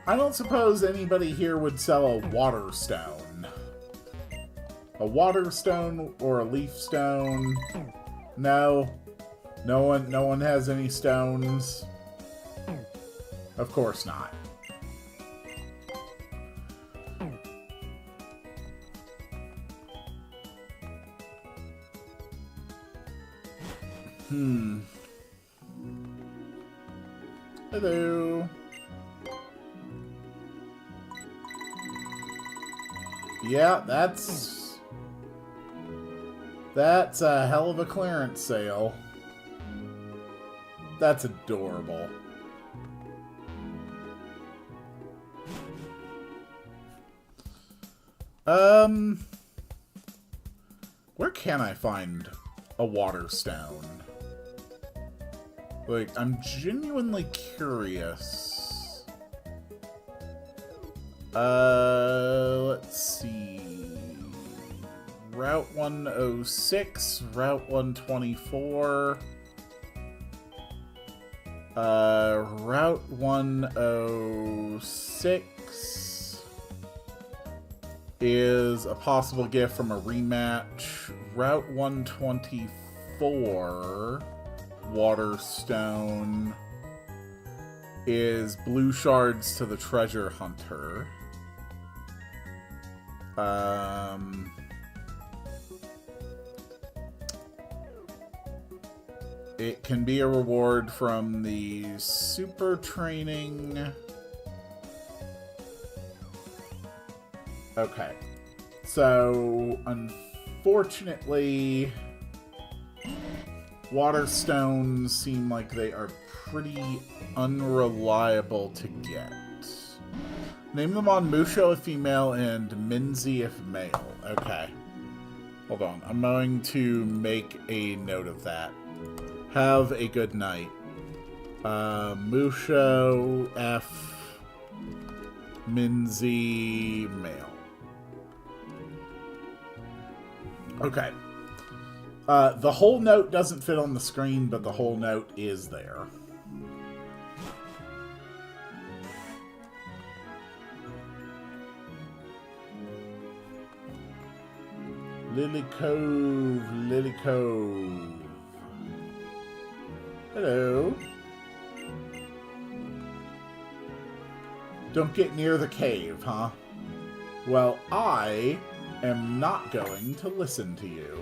I don't suppose anybody here would sell a water stone. A water stone or a leaf stone? No. No one has any stones. Of course not. Hello. Yeah, that's a hell of a clearance sale. That's adorable. Where can I find a water stone? Like, I'm genuinely curious. Let's see. Route 106, Route 124. Route 106 is a possible gift from a rematch. Route 124, Waterstone, is blue shards to the treasure hunter. It can be a reward from the super training. Okay. So, unfortunately, water stones seem like they are pretty unreliable to get. Name them on Musho if female and Minzy if male. Okay. Hold on. I'm going to make a note of that. Have a good night. Musho F Minzy male. Okay. The whole note doesn't fit on the screen, but the whole note is there. Lily Cove, Lily Cove. Hello. Don't get near the cave, huh? Well, I am not going to listen to you.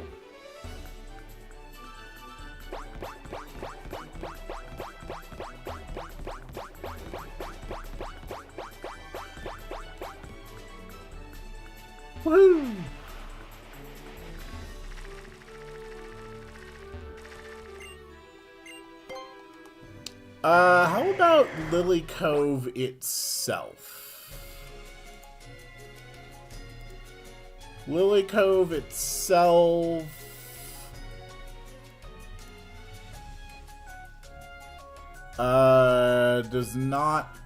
Woohoo! How about Lily Cove itself? Lily Cove itself... does not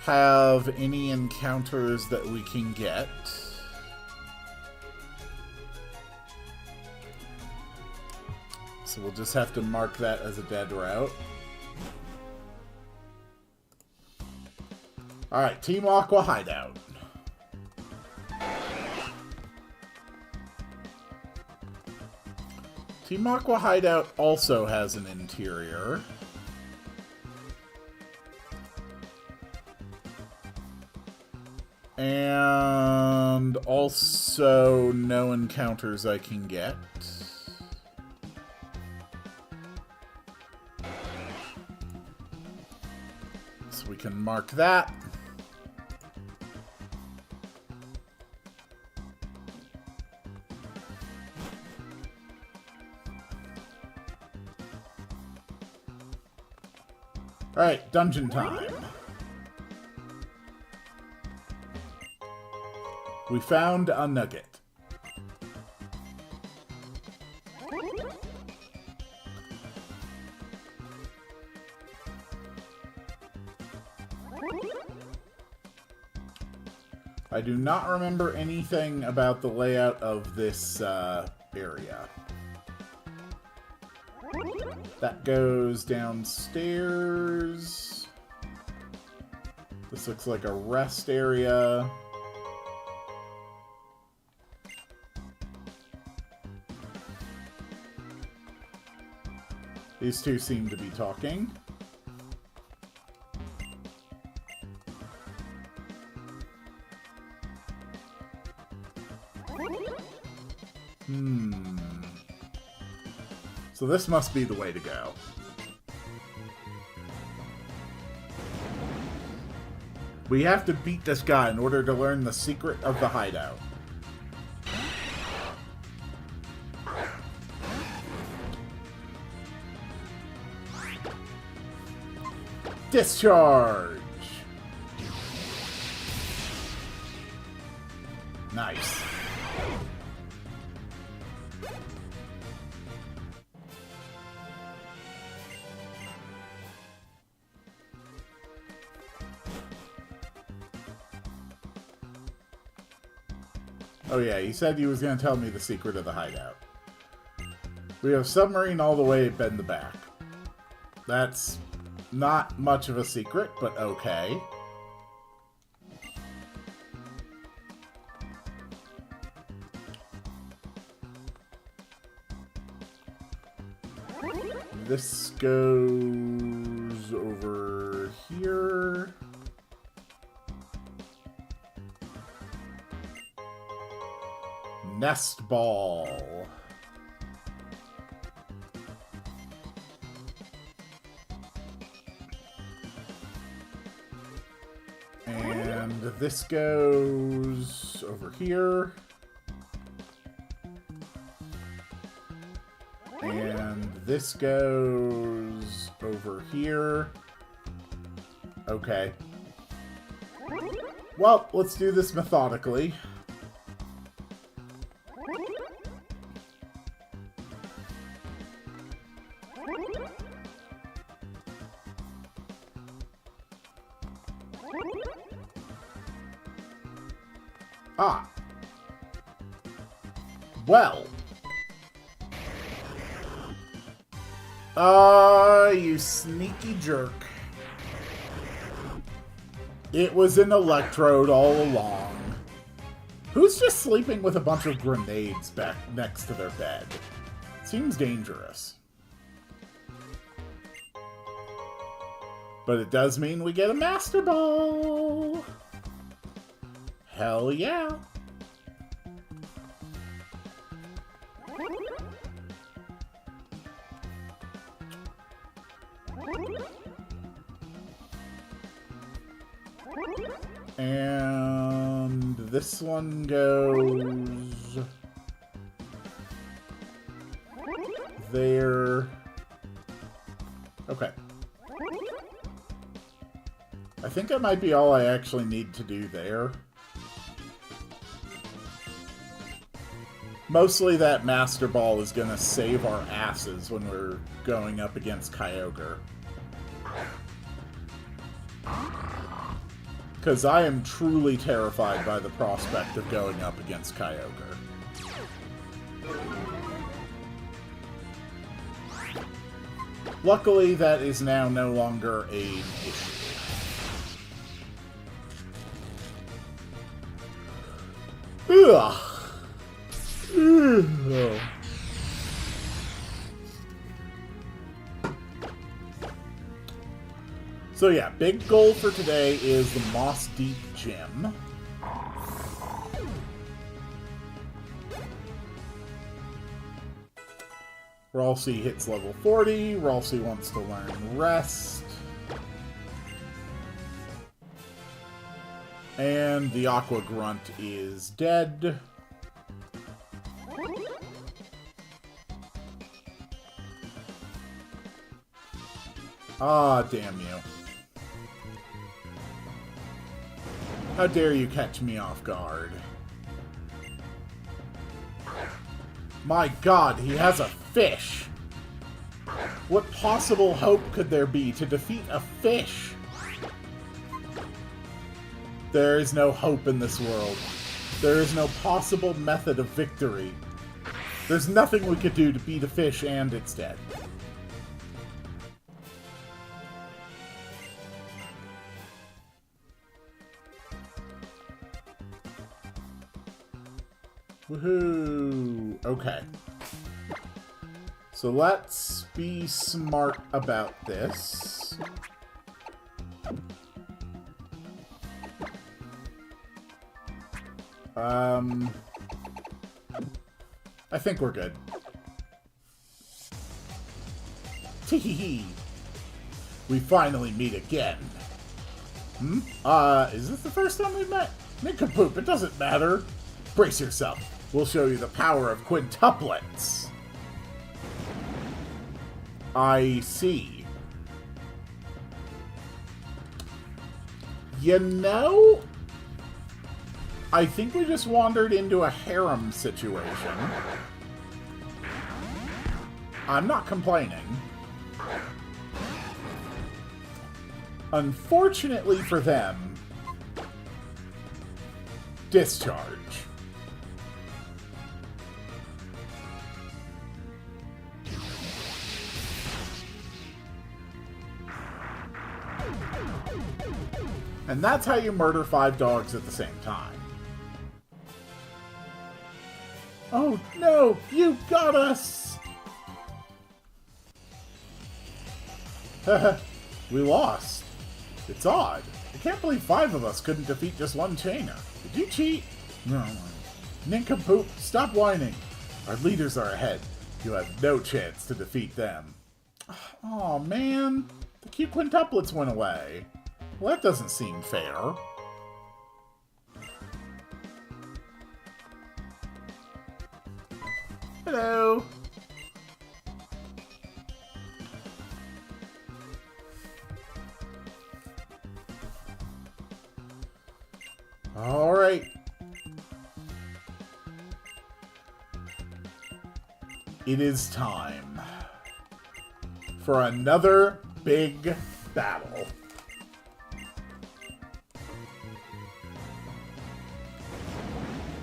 have any encounters that we can get. So we'll just have to mark that as a dead route. Alright, Team Aqua Hideout. Team Aqua Hideout also has an interior. And also no encounters I can get. So we can mark that. Alright, dungeon time. We found a nugget. I do not remember anything about the layout of this area. That goes downstairs. This looks like a rest area. These two seem to be talking. So this must be the way to go. We have to beat this guy in order to learn the secret of the hideout. Discharge! Nice. Oh yeah, he said he was going to tell me the secret of the hideout. We have a submarine all the way up in the back. That's not much of a secret, but okay. This goes over here. Nest ball. And this goes over here. And this goes over here. Okay. Well, let's do this methodically. Ah. Well. You sneaky jerk. It was an electrode all along. Who's just sleeping with a bunch of grenades back next to their bed? Seems dangerous. But it does mean we get a Master Ball. Hell yeah. And this one goes there. Okay. I think that might be all I actually need to do there. Mostly that Master Ball is going to save our asses when we're going up against Kyogre. Because I am truly terrified by the prospect of going up against Kyogre. Luckily, that is now no longer an issue. Ugh. Ugh. So yeah, big goal for today is the Moss Deep Gym. Ralsei hits level 40. Ralsei wants to learn Rest. And the Aqua Grunt is dead. Ah, damn you. How dare you catch me off guard. My god, he has a fish! What possible hope could there be to defeat a fish? There is no hope in this world. There is no possible method of victory. There's nothing we could do to beat a fish and it's dead. Woohoo! Okay. So let's be smart about this. I think we're good. Tee-hee-hee. We finally meet again. Is this the first time we've met? Nincompoop, it doesn't matter. Brace yourself. We'll show you the power of quintuplets. I see. You know, I think we just wandered into a harem situation. I'm not complaining. Unfortunately for them, discharge. And that's how you murder 5 dogs at the same time. Oh no! You got us! We lost. It's odd. I can't believe 5 of us couldn't defeat just one Chainer. Did you cheat? No. Nincompoop, stop whining. Our leaders are ahead. You have no chance to defeat them. Oh man. The cute quintuplets went away. Well, that doesn't seem fair. Hello. Alright. It is time for another big battle.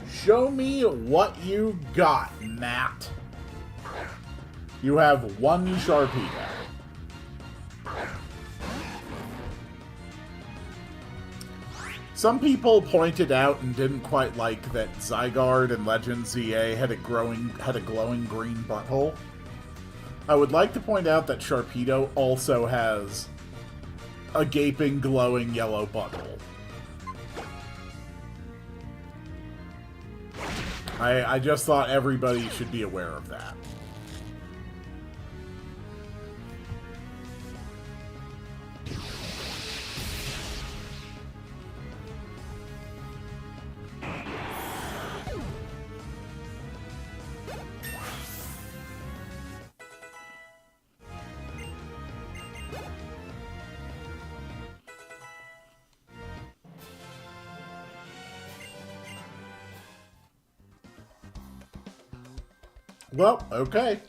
Show me what you got, Matt. You have one Sharpedo. Some people pointed out and didn't quite like that Zygarde and Legend ZA had a glowing green butthole. I would like to point out that Sharpedo also has a gaping, glowing yellow butthole. I just thought everybody should be aware of that. Well, okay.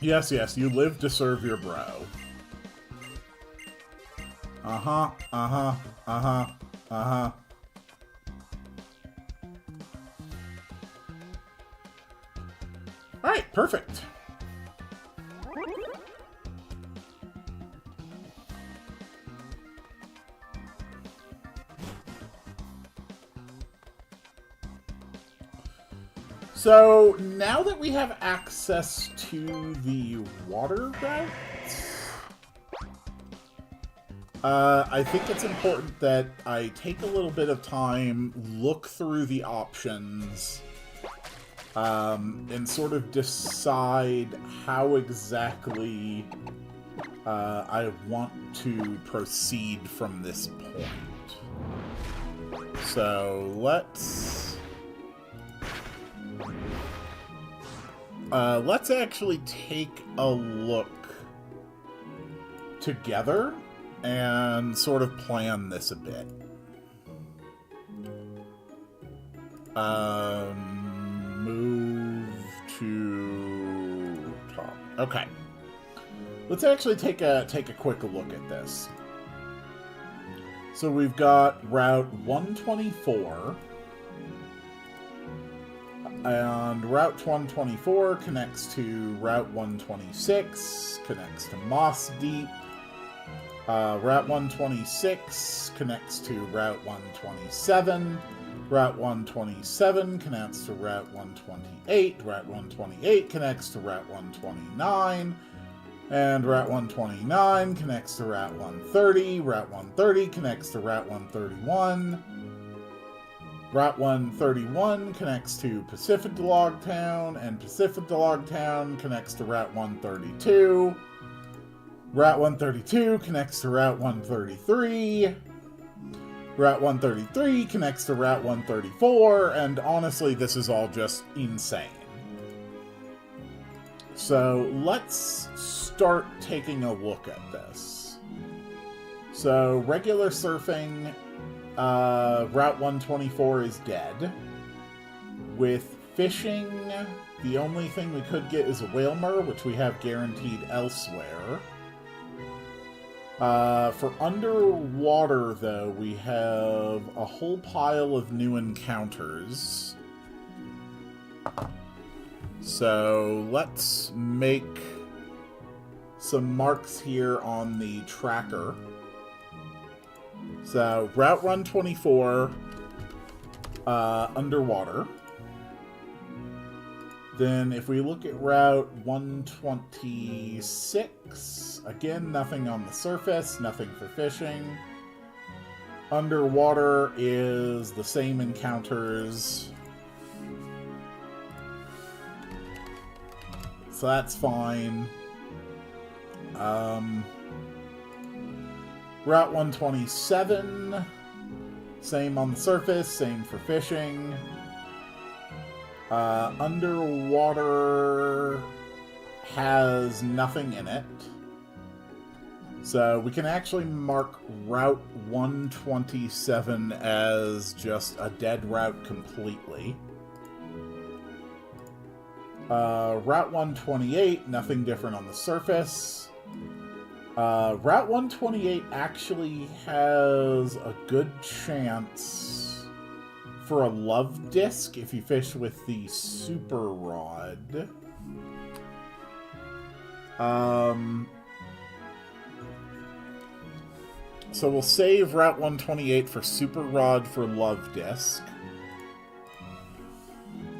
Yes, yes, you live to serve your bro. Uh-huh, uh-huh, uh-huh, uh-huh. Alright, perfect. So, now that we have access to the water routes, I think it's important that I take a little bit of time, look through the options, and sort of decide how exactly I want to proceed from this point. So let's actually take a look together and sort of plan this a bit. Move to top. Okay. Let's actually take a quick look at this. So we've got Route 124. And Route 124 connects to Route 126, connects to Moss Deep. Route 126 connects to Route 127. Route 127 connects to Route 128. Route 128 connects to Route 129. And Route 129 connects to Route 130. Route 130 connects to Route 131. Route 131 connects to Pacific Logtown, and Pacific Logtown connects to Route 132. Route 132 connects to Route 133. Route 133 connects to Route 134, and honestly, this is all just insane. So let's start taking a look at this. So regular surfing, Route 124 is dead. With fishing, the only thing we could get is a Whalmer, which we have guaranteed elsewhere. For underwater, though, we have a whole pile of new encounters. So let's make some marks here on the tracker. So, Route 124, underwater. Then, if we look at Route 126, again, nothing on the surface, nothing for fishing. Underwater is the same encounters. So that's fine. Route 127, Same on the surface, same for fishing. Underwater has nothing in it. So we can actually mark Route 127 as just a dead route completely. Route 128, nothing different on the surface. Route 128 actually has a good chance for a love disc if you fish with the super rod. So we'll save Route 128 for super rod for love disc.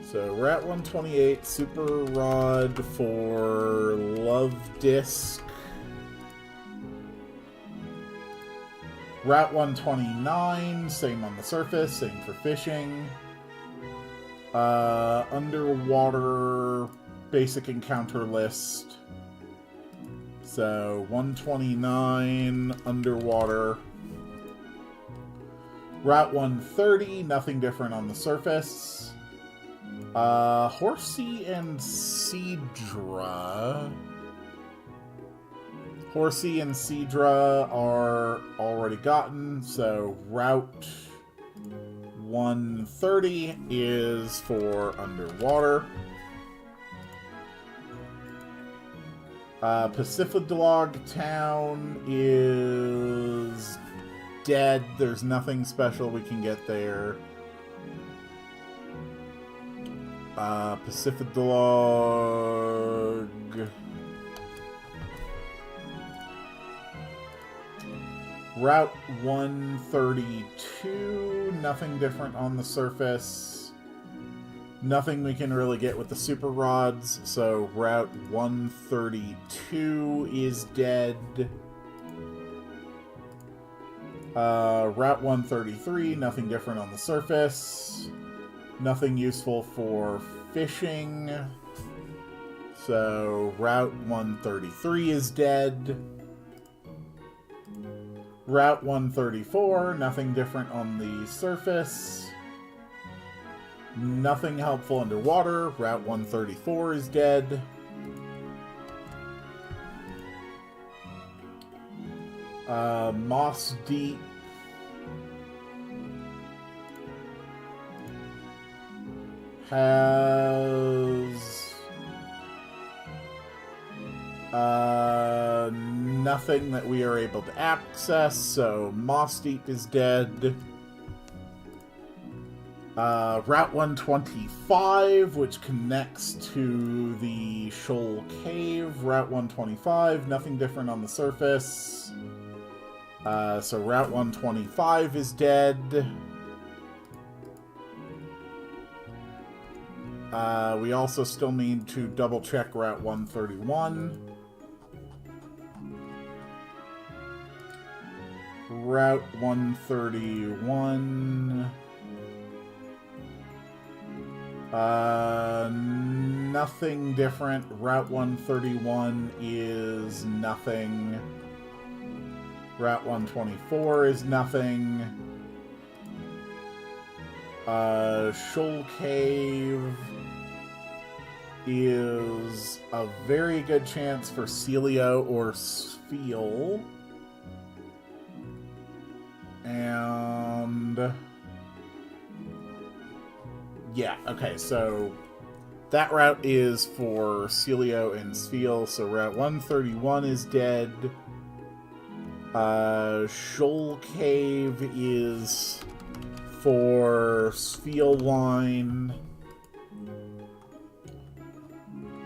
So Route 128, super rod for love disc. Route 129, same on the surface, same for fishing. Underwater basic encounter list. So 129 underwater. Route 130, nothing different on the surface. Horsey and Cedra. Horsey and Cedra are already gotten, so Route 130 is for underwater. Pacific Town is dead. There's nothing special we can get there. Pacific Route 132, nothing different on the surface. Nothing we can really get with the super rods, so Route 132 is dead. Route 133, nothing different on the surface. Nothing useful for fishing. So Route 133 is dead. Route 134, nothing different on the surface. Nothing helpful underwater. Route 134 is dead. Moss Deep. Has nothing that we are able to access, so Moss Deep is dead. Route 125, which connects to the Shoal Cave. Route 125, nothing different on the surface. So Route 125 is dead. We also still need to double check Route 131. Route 131. Nothing different. Route 131 is nothing. Route 124 is nothing. Shoal Cave is a very good chance for Celio or Spheal. And yeah, okay, so that route is for Celio and Spheal, so Route 131 is dead. Shoal Cave is for Spheal Line.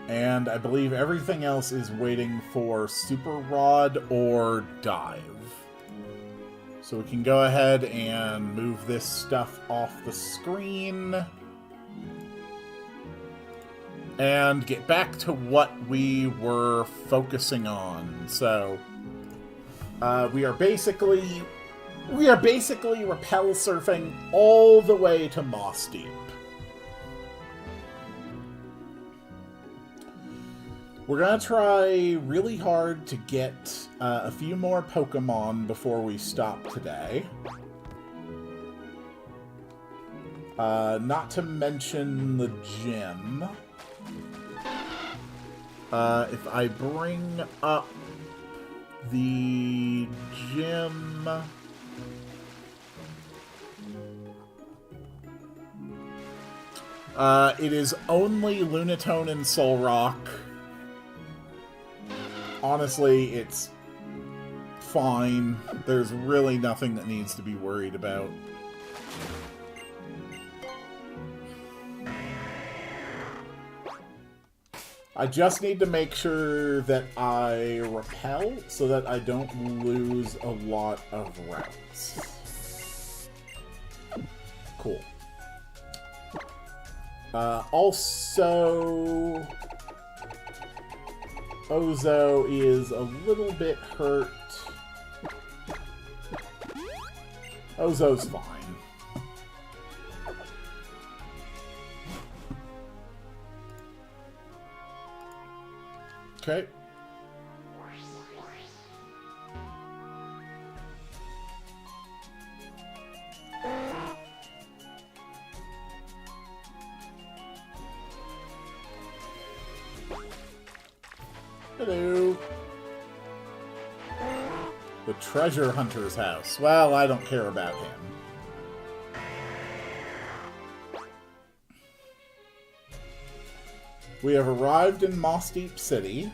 And I believe everything else is waiting for Super Rod or Dive. So we can go ahead and move this stuff off the screen. And get back to what we were focusing on. So, we are basically rappel surfing all the way to Moss Deep. We're gonna try really hard to get a few more Pokemon before we stop today. Not to mention the gym. If I bring up the gym... it is only Lunatone and Soul Rock. Honestly, it's fine. There's really nothing that needs to be worried about. I just need to make sure that I repel so that I don't lose a lot of routes. Cool. Also, Ozo is a little bit hurt. Ozo's fine. Okay. Hello. The treasure hunter's house. Well, I don't care about him. We have arrived in Moss Deep City.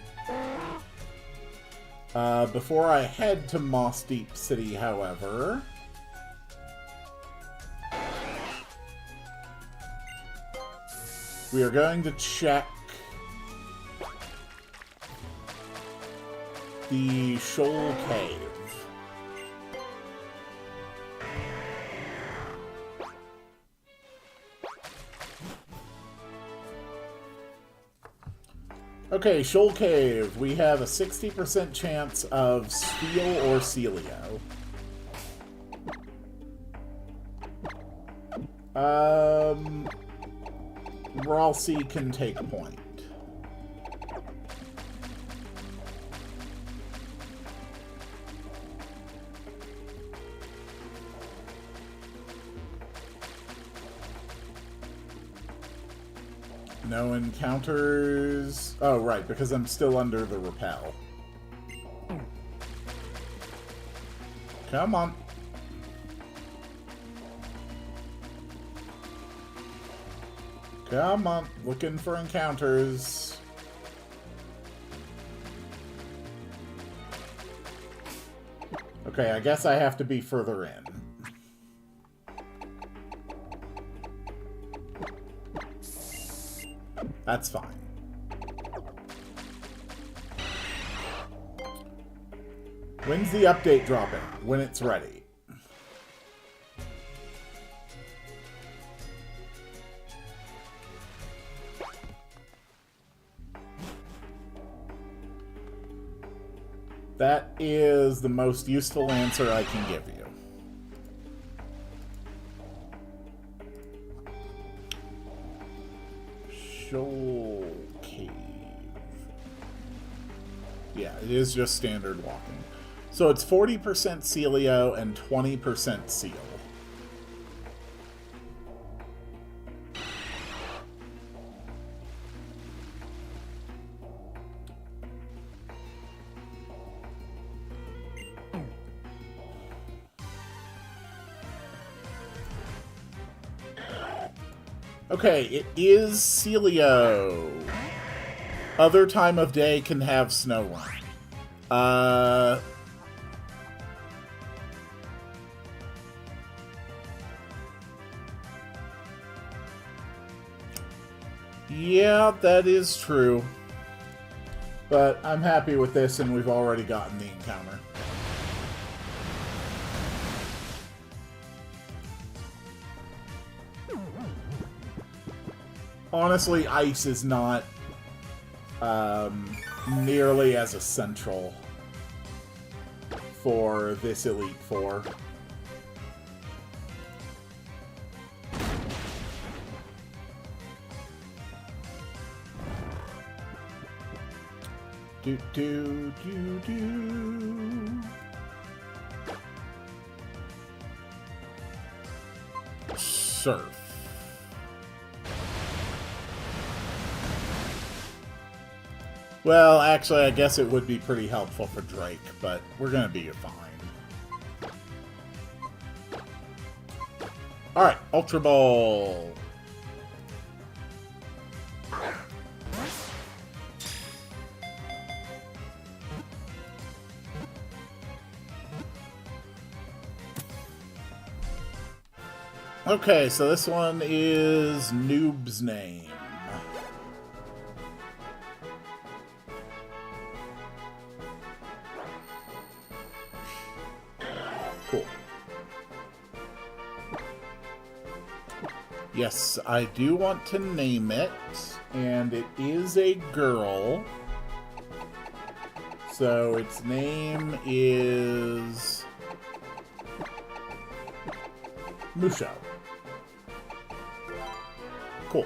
Before I head to Moss Deep City, however... we are going to check the Shoal Cave. Okay, Shoal Cave. We have a 60% chance of Steel or Celio. Ralsei can take a point. No encounters... oh, right, because I'm still under the repel. Come on. Come on, looking for encounters. Okay, I guess I have to be further in. That's fine. When's the update dropping? When it's ready. That is the most useful answer I can give you. Shoal Cave. Yeah, it is just standard walking. So it's 40% Celio and 20% Seal. Okay, it is Celio. Other time of day can have snow run. Yeah, that is true. But I'm happy with this, and we've already gotten the encounter. Honestly, ice is not nearly as essential for this Elite Four. Do do do do. Surf. Well, actually, I guess it would be pretty helpful for Drake, but we're gonna be fine. Alright, Ultra Ball. Okay, so this one is Noob's Name. Cool. Yes, I do want to name it, and it is a girl. So its name is Musho. Cool.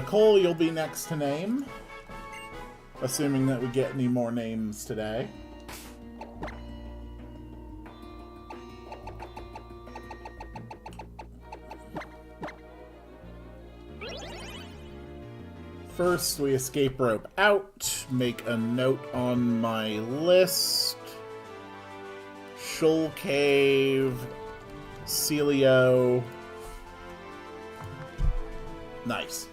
Cole, you'll be next to name. Assuming that we get any more names today. First, we escape rope out. Make a note on my list. Shoal Cave. Celio. Nice.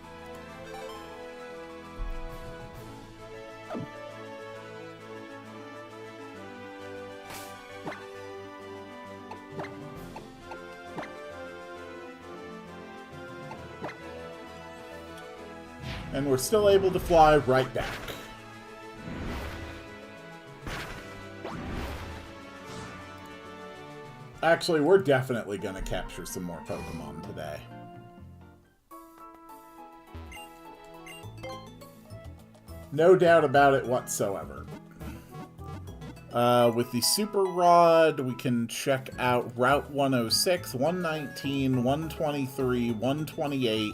And we're still able to fly right back. Actually, we're definitely going to capture some more Pokemon today. No doubt about it whatsoever. With the Super Rod, we can check out Route 106, 119, 123, 128.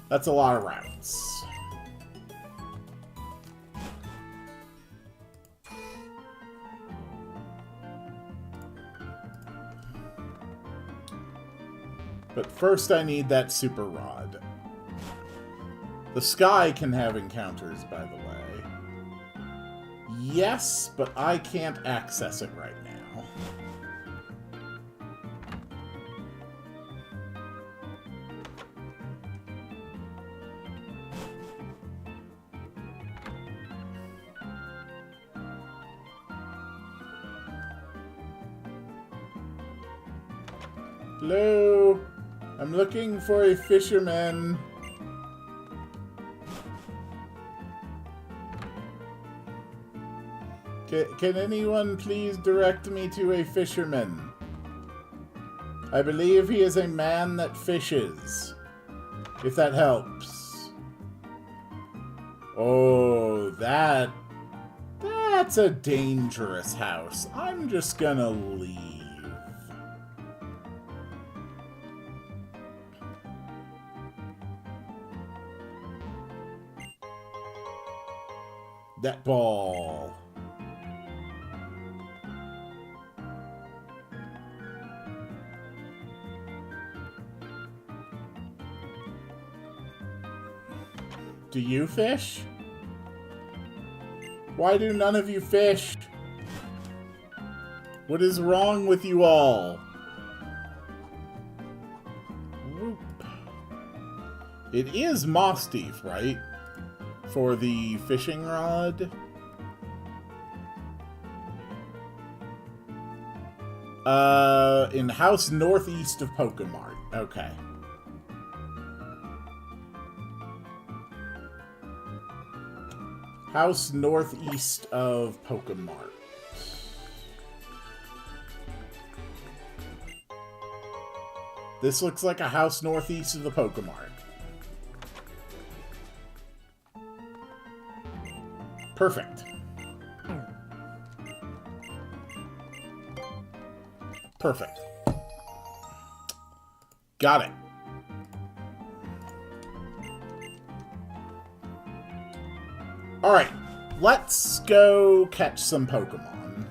That's a lot of routes. But first I need that Super Rod. The sky can have encounters, by the way. Yes, but I can't access it right now. Hello? I'm looking for a fisherman. Can anyone please direct me to a fisherman? I believe he is a man that fishes. If that helps. Oh, that's a dangerous house. I'm just gonna leave. That ball. Do you fish? Why do none of you fish? What is wrong with you all? Whoop. It is Moss Thief, right? For the fishing rod. In house northeast of Pokemart. Okay. House northeast of Pokemart. This looks like a house northeast of the Pokemart. Perfect. Perfect. Got it. Alright, let's go catch some Pokemon.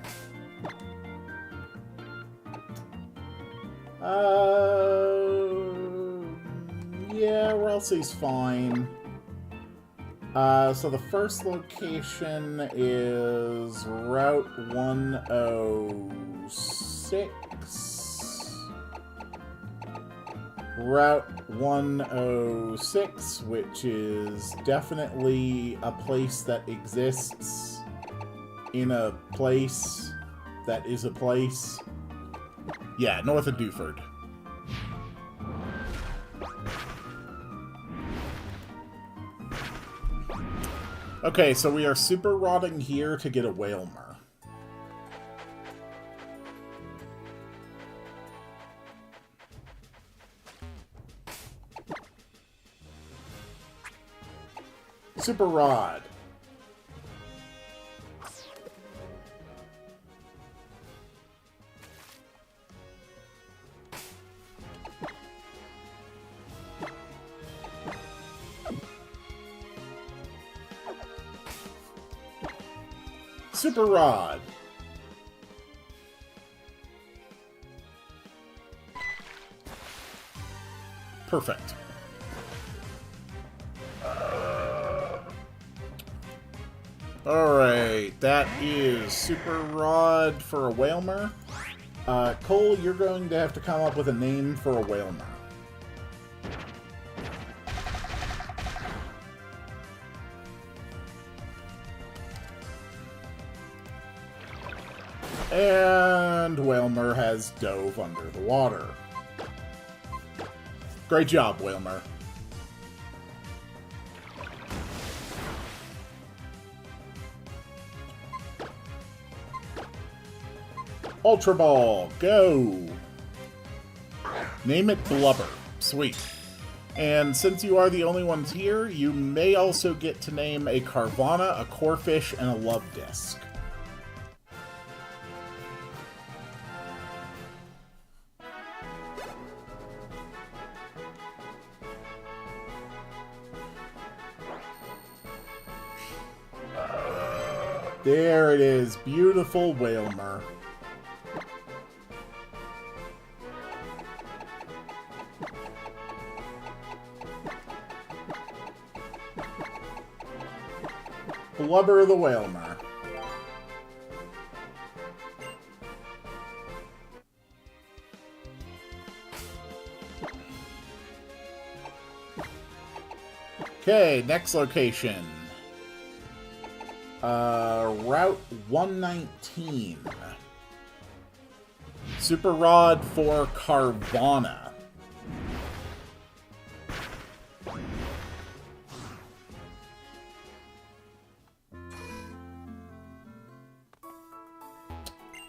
Yeah, Ralsei's fine. So the first location is Route 106. Route 106, which is definitely a place that exists in a place that is a place. Yeah, north of Dewford. Okay, so we are super rotting here to get a Whalmer. Super Rod. Super Rod. Perfect. Alright, that is Super Rod for a Whalmer. Cole, you're going to have to come up with a name for a Whalmer. And Whalmer has dove under the water. Great job, Whalmer. Ultra Ball, go! Name it Blubber. Sweet. And since you are the only ones here, you may also get to name a Carvana, a Corefish, and a Love Disc. There it is. Beautiful Whalmer. Blubber the Whalmer. Okay, next location. Route 119. Super Rod for Carvana.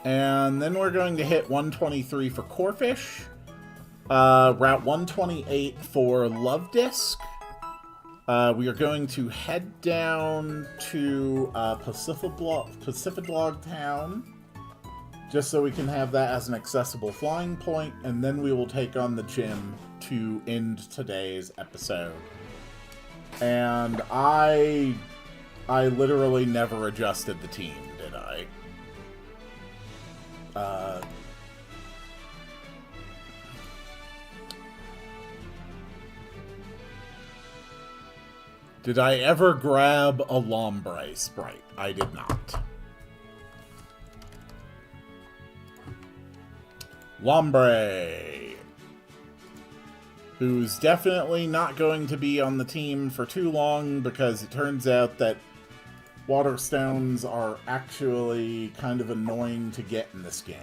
And then we're going to hit 123 for Corefish. Route 128 for Love Disc. We are going to head down to Pacific Town, just so we can have that as an accessible flying point, and then we will take on the gym to end today's episode. And I literally never adjusted the team, did I? Did I ever grab a Lombre sprite? I did not. Lombre, who's definitely not going to be on the team for too long, because it turns out that water stones are actually kind of annoying to get in this game.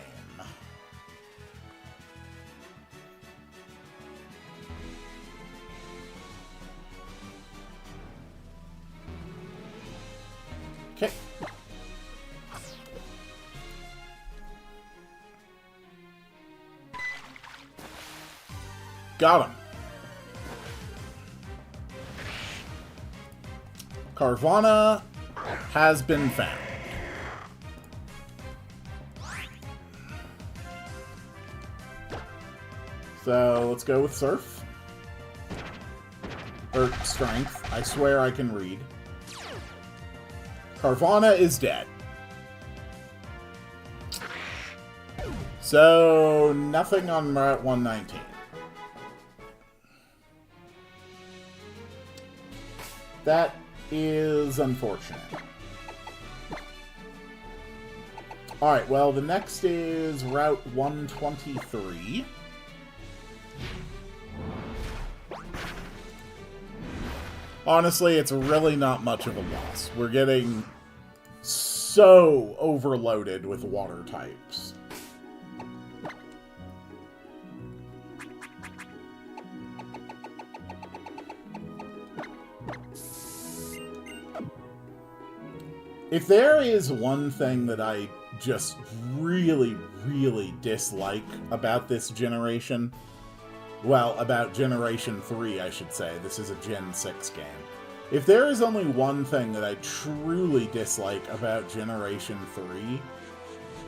Okay. Got him. Carvana has been found. So let's go with Surf. Or Strength. I swear I can read. Carvana is dead. So nothing on Route 119. That is unfortunate. Alright, well, the next is Route 123. Honestly, it's really not much of a loss. We're getting so overloaded with water types. If there is one thing that I just really, really dislike about this generation, well, about Generation 3, I should say. This is a Gen 6 game. If there is only one thing that I truly dislike about Generation 3,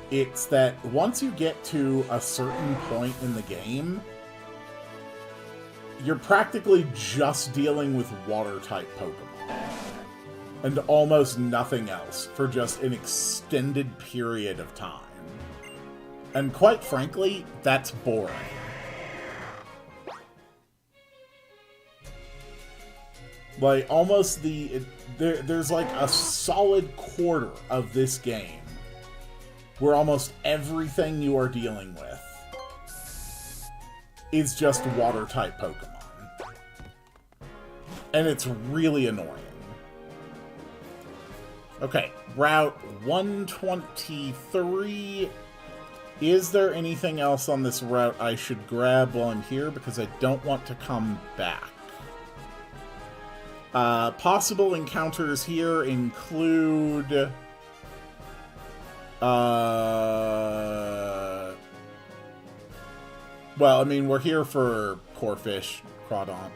it's that once you get to a certain point in the game, you're practically just dealing with water-type Pokemon. And almost nothing else for just an extended period of time. And quite frankly, that's boring. Like, almost there's like a solid quarter of this game where almost everything you are dealing with is just water-type Pokemon. And it's really annoying. Okay, Route 123. Is there anything else on this route I should grab while I'm here? Because I don't want to come back. Possible encounters here include... well, I mean, we're here for Corphish, Crawdaunt.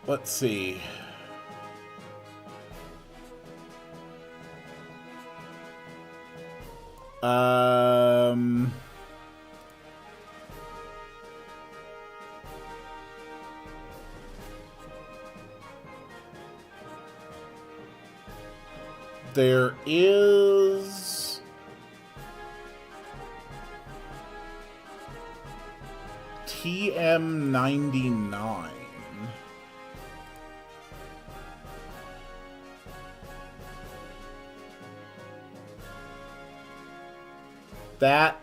Let's see. There is... TM99. That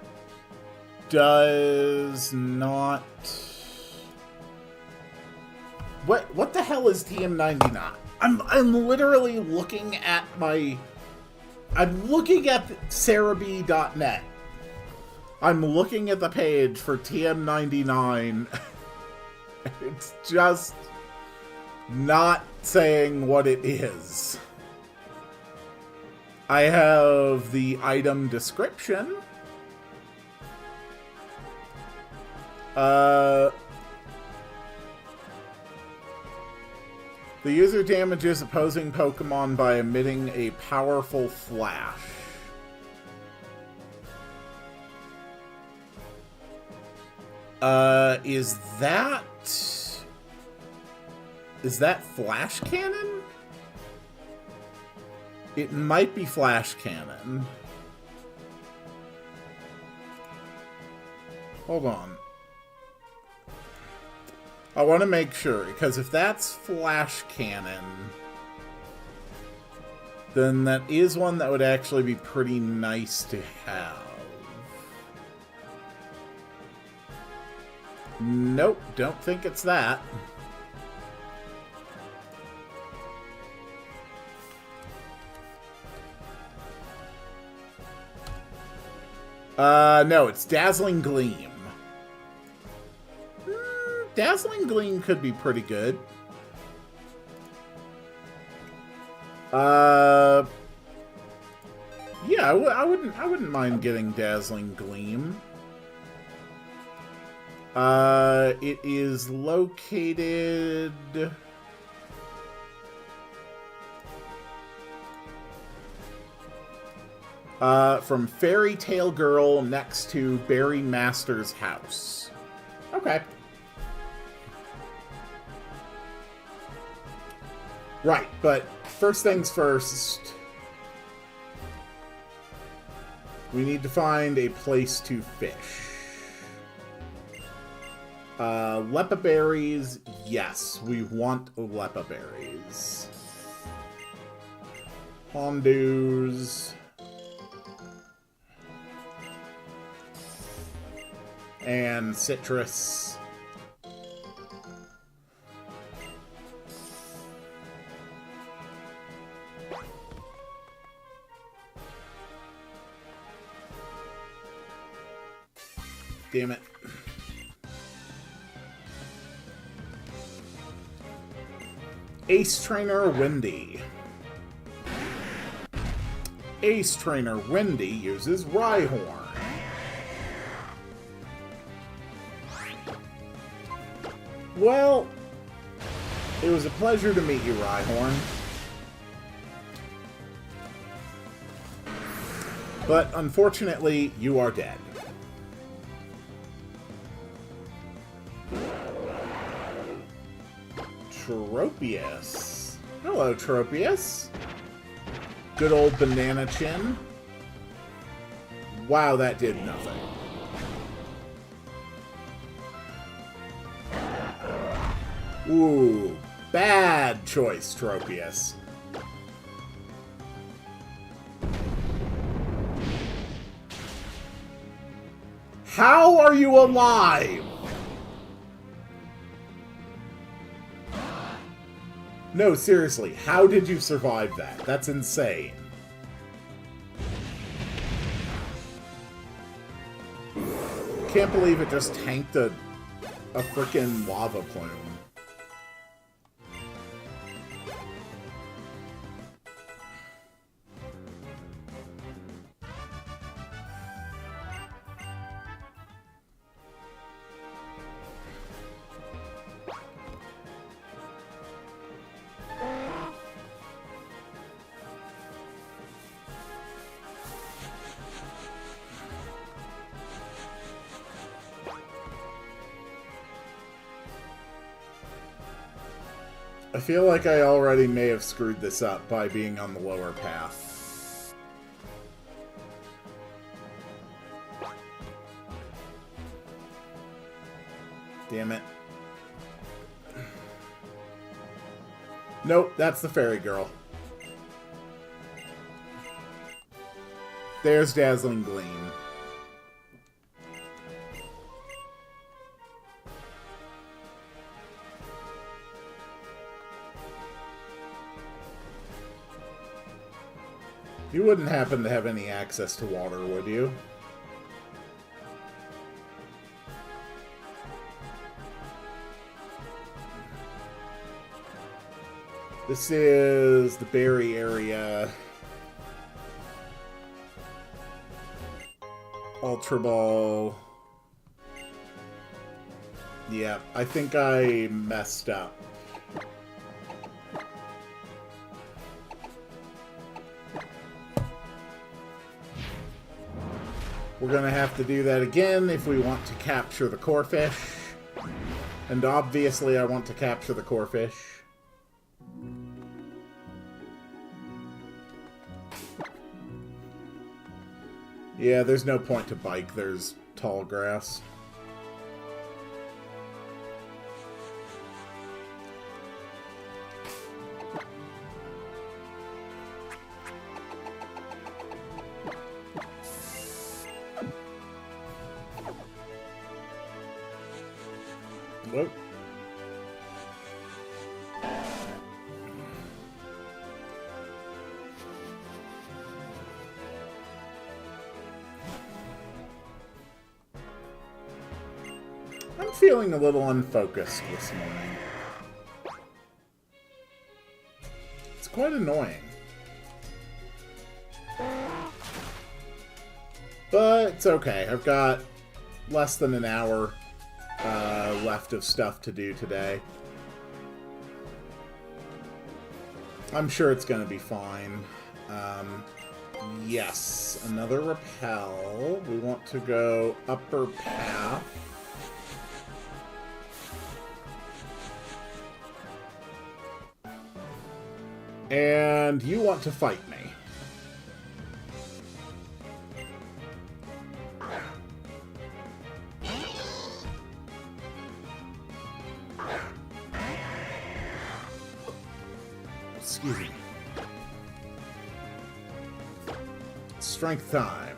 does not... What the hell is TM99? I'm literally looking at my... I'm looking at Cerebi.net. I'm looking at the page for TM99. It's just not saying what it is. I have the item description. The user damages opposing Pokemon by emitting a powerful flash. Is that Flash Cannon? It might be Flash Cannon. Hold on. I want to make sure, because if that's Flash Cannon, then that is one that would actually be pretty nice to have. Nope, don't think it's that. No, it's Dazzling Gleam. Dazzling Gleam could be pretty good. Yeah, I wouldn't mind getting Dazzling Gleam. It is located... from Fairy Tale Girl next to Berry Master's house. Okay. Right, but first things first, we need to find a place to fish. Lepa berries, yes, we want Lepa berries. Hondoos. And citrus. Damn it. Ace Trainer Wendy. Ace Trainer Wendy uses Rhyhorn. Well, it was a pleasure to meet you, Rhyhorn. But unfortunately, you are dead. Tropius. Hello, Tropius. Good old banana chin. Wow, that did nothing. Ooh, bad choice, Tropius. How are you alive? No, seriously, how did you survive that? That's insane. Can't believe it just tanked a frickin' lava plume. I feel like I already may have screwed this up by being on the lower path. Damn it. Nope, that's the fairy girl. There's Dazzling Gleam. You wouldn't happen to have any access to water, would you? This is the berry area. Ultra Ball. Yeah, I think I messed up. We're going to have to do that again if we want to capture the core fish. And obviously I want to capture the core fish. Yeah, there's no point to bike. There's tall grass. Whoop. I'm feeling a little unfocused this morning. It's quite annoying. But it's okay. I've got less than an hour left of stuff to do today. I'm sure it's going to be fine. Yes, another repel. We want to go upper path. And you want to fight me. Strength time.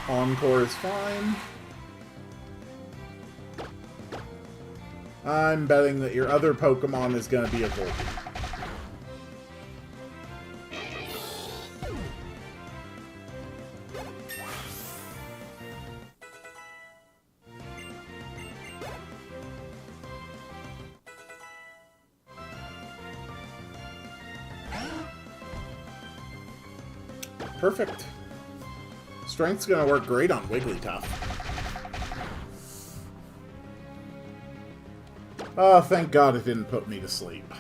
Encore is fine. I'm betting that your other Pokemon is going to be a Volbeat. Perfect. Strength's gonna work great on Wigglytuff. Oh, thank God it didn't put me to sleep.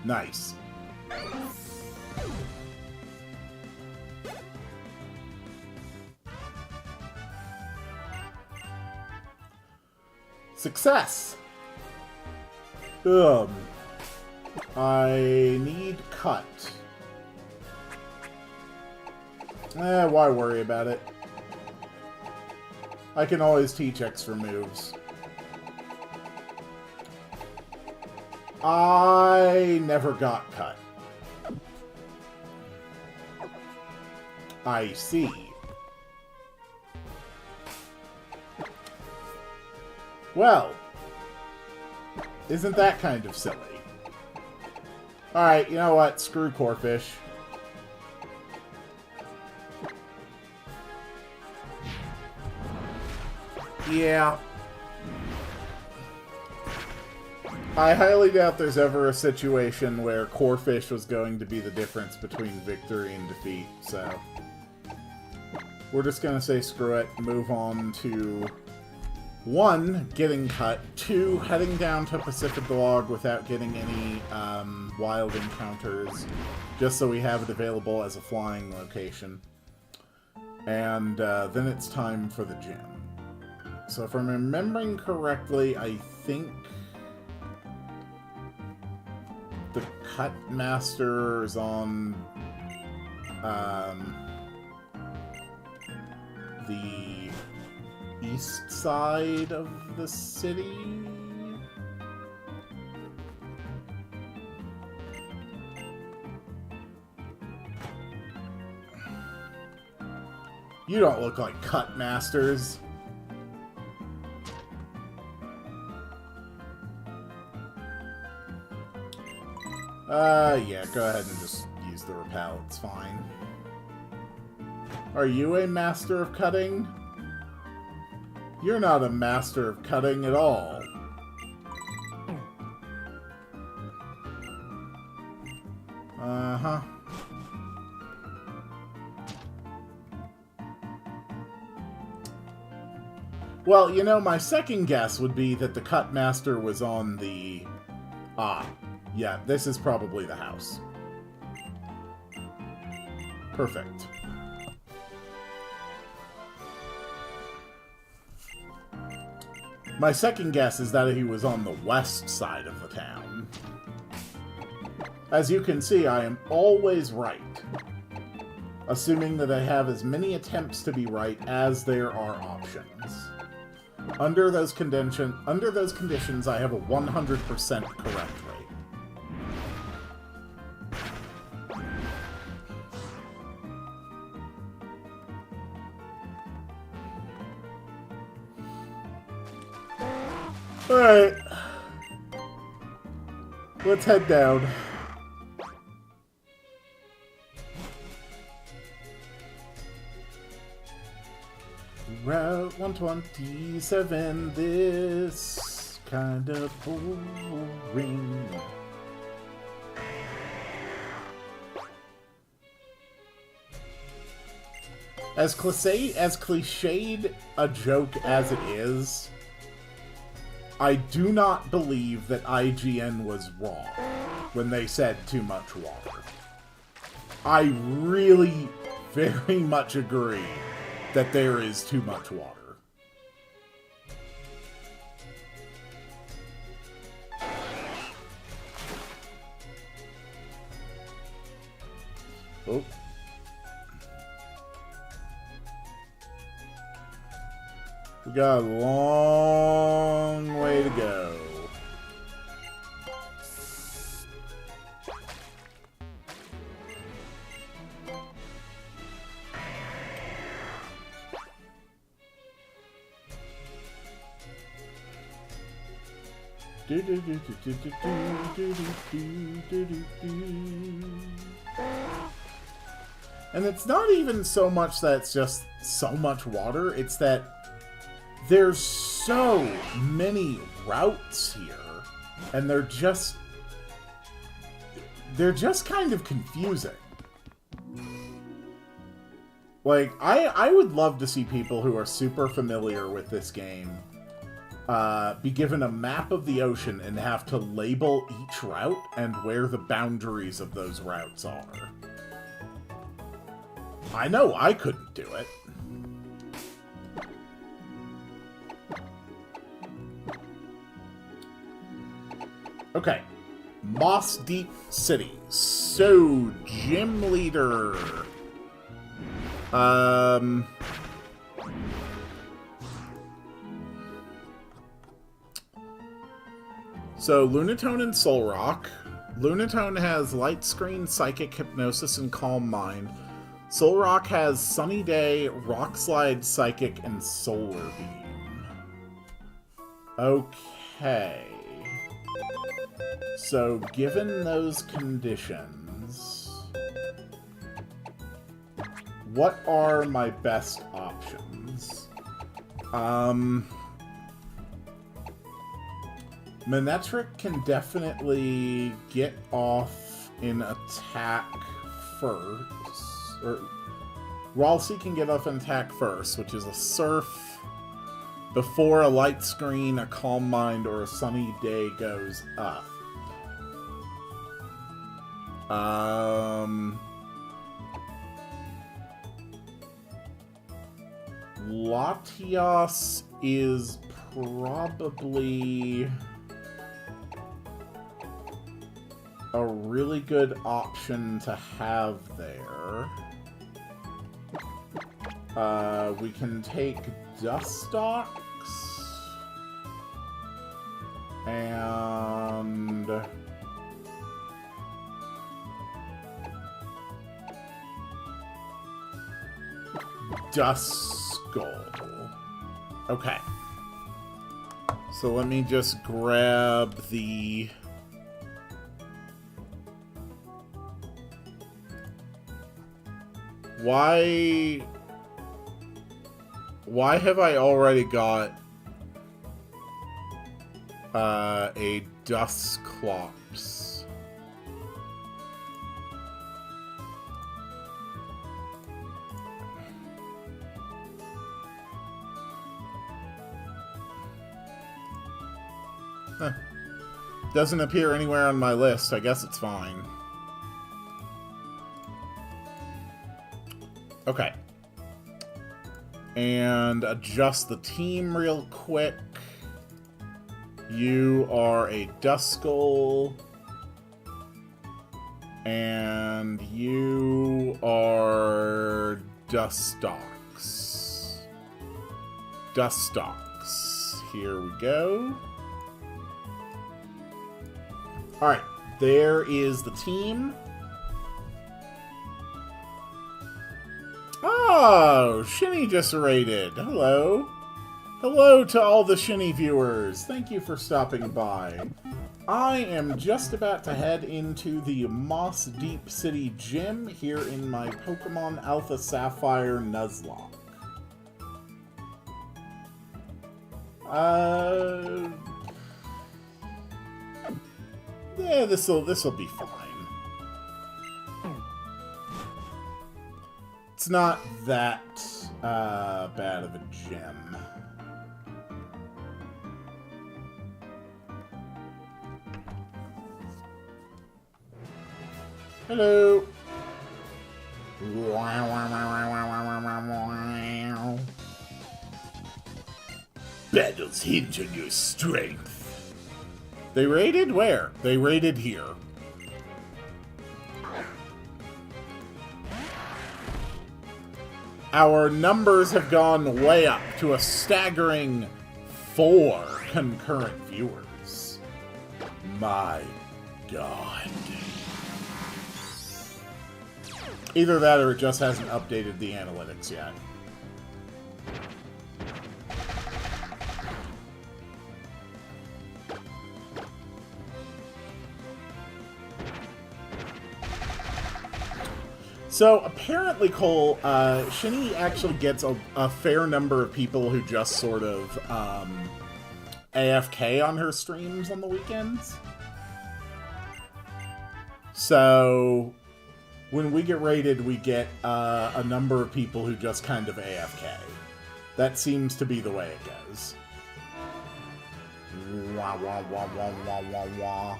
Nice. Success! I need cut. Why worry about it? I can always teach extra moves. I never got cut. I see. Well, isn't that kind of silly? Alright, you know what? Screw Corphish. Yeah. I highly doubt there's ever a situation where Corphish was going to be the difference between victory and defeat, so... We're just gonna say screw it, move on to... 1, getting cut. 2, heading down to Pacific Log without getting any wild encounters, just so we have it available as a flying location. And then it's time for the gym. So if I'm remembering correctly, I think the Cut Master is on the east side of the city. You don't look like Cut Masters. Yeah, go ahead and just use the repel, it's fine. Are you a master of cutting? You're not a master of cutting at all. Uh-huh. Well, you know, my second guess would be that the Cut Master was on the... yeah, this is probably the house. Perfect. My second guess is that he was on the west side of the town. As you can see, I am always right, assuming that I have as many attempts to be right as there are options. Under those conditions, I have a 100% correct rate. Alright. Let's head down. Route 127, this kind of boring. As cliched a joke as it is, I do not believe that IGN was wrong when they said too much water. I really very much agree that there is too much water. Oh. We got a long way to go. And it's not even so much that it's just so much water, it's that there's so many routes here, and they're just kind of confusing. Like, I would love to see people who are super familiar with this game be given a map of the ocean and have to label each route and where the boundaries of those routes are. I know I couldn't do it. Okay. Moss Deep City. So, gym leader. So, Lunatone and Solrock. Lunatone has Light Screen, Psychic, Hypnosis, and Calm Mind. Solrock has Sunny Day, Rock Slide, Psychic, and Solar Beam. Okay. So, given those conditions, what are my best options? Manectric can definitely get off in attack first. Or Ralsei can get off in attack first, which is a Surf before a Light Screen, a Calm Mind, or a Sunny Day goes up. Latios is probably a really good option to have there. We can take Dustox and Duskull. Okay. So let me just grab the... Why have I already got a Dusclops? Huh. Doesn't appear anywhere on my list. I guess it's fine. Okay. And adjust the team real quick. You are a Duskull. And you are Dustox. Dustox. Here we go. Alright, there is the team. Oh, Shinny just raided. Hello. Hello to all the Shinny viewers. Thank you for stopping by. I am just about to head into the Moss Deep City Gym here in my Pokemon Alpha Sapphire Nuzlocke. Yeah, this'll be fine. It's not that bad of a gym. Hello. Battles hinge on your strength. They raided? Where? They raided here. Our numbers have gone way up to a staggering 4 concurrent viewers. My God. Either that or it just hasn't updated the analytics yet. So, apparently, Cole, Shinny actually gets a fair number of people who just sort of, AFK on her streams on the weekends. So, when we get rated, we get, a number of people who just kind of AFK. That seems to be the way it goes. Wah, wah, wah, wah, wah, wah, wah.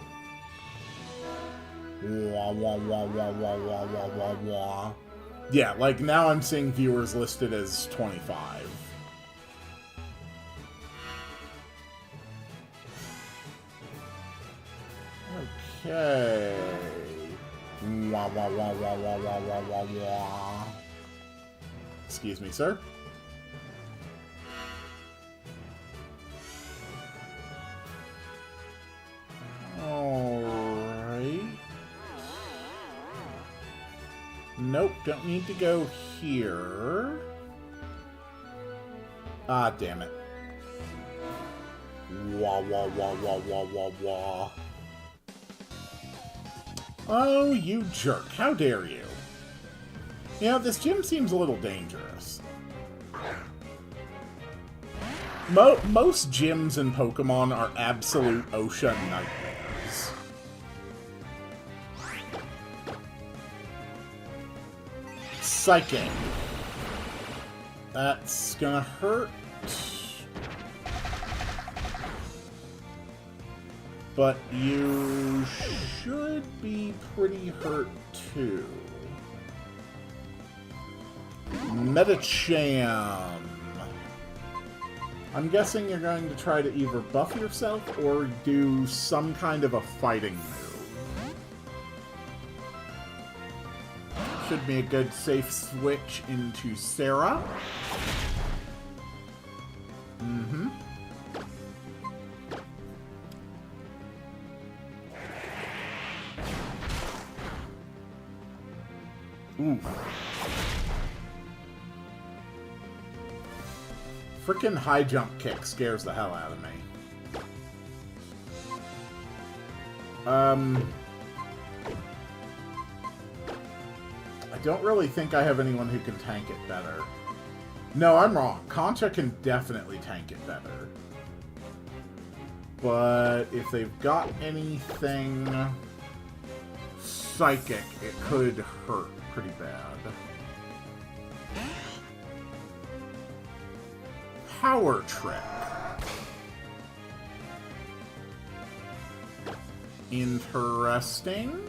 Wah, wah, wah, wah, wah, wah, wah, wah, wah. Yeah, like, now I'm seeing viewers listed as 25. Okay. Wah, wah, wah, wah, wah, wah, wah, wah, wah. Excuse me, sir. Alright. Nope, don't need to go here. Ah, damn it. Wah, wah, wah, wah, wah, wah, wah. Oh, you jerk. How dare you? You know, this gym seems a little dangerous. Most gyms in Pokemon are absolute ocean nightmares. Psychic. That's gonna hurt. But you should be pretty hurt, too. Medicham. I'm guessing you're going to try to either buff yourself or do some kind of a fighting move. Should be a good safe switch into Sarah. Mm-hmm. Ooh. Frickin' high jump kick scares the hell out of me. I don't really think I have anyone who can tank it better. No, I'm wrong. Concha can definitely tank it better. But if they've got anything psychic, it could hurt pretty bad. Power Trick. Interesting.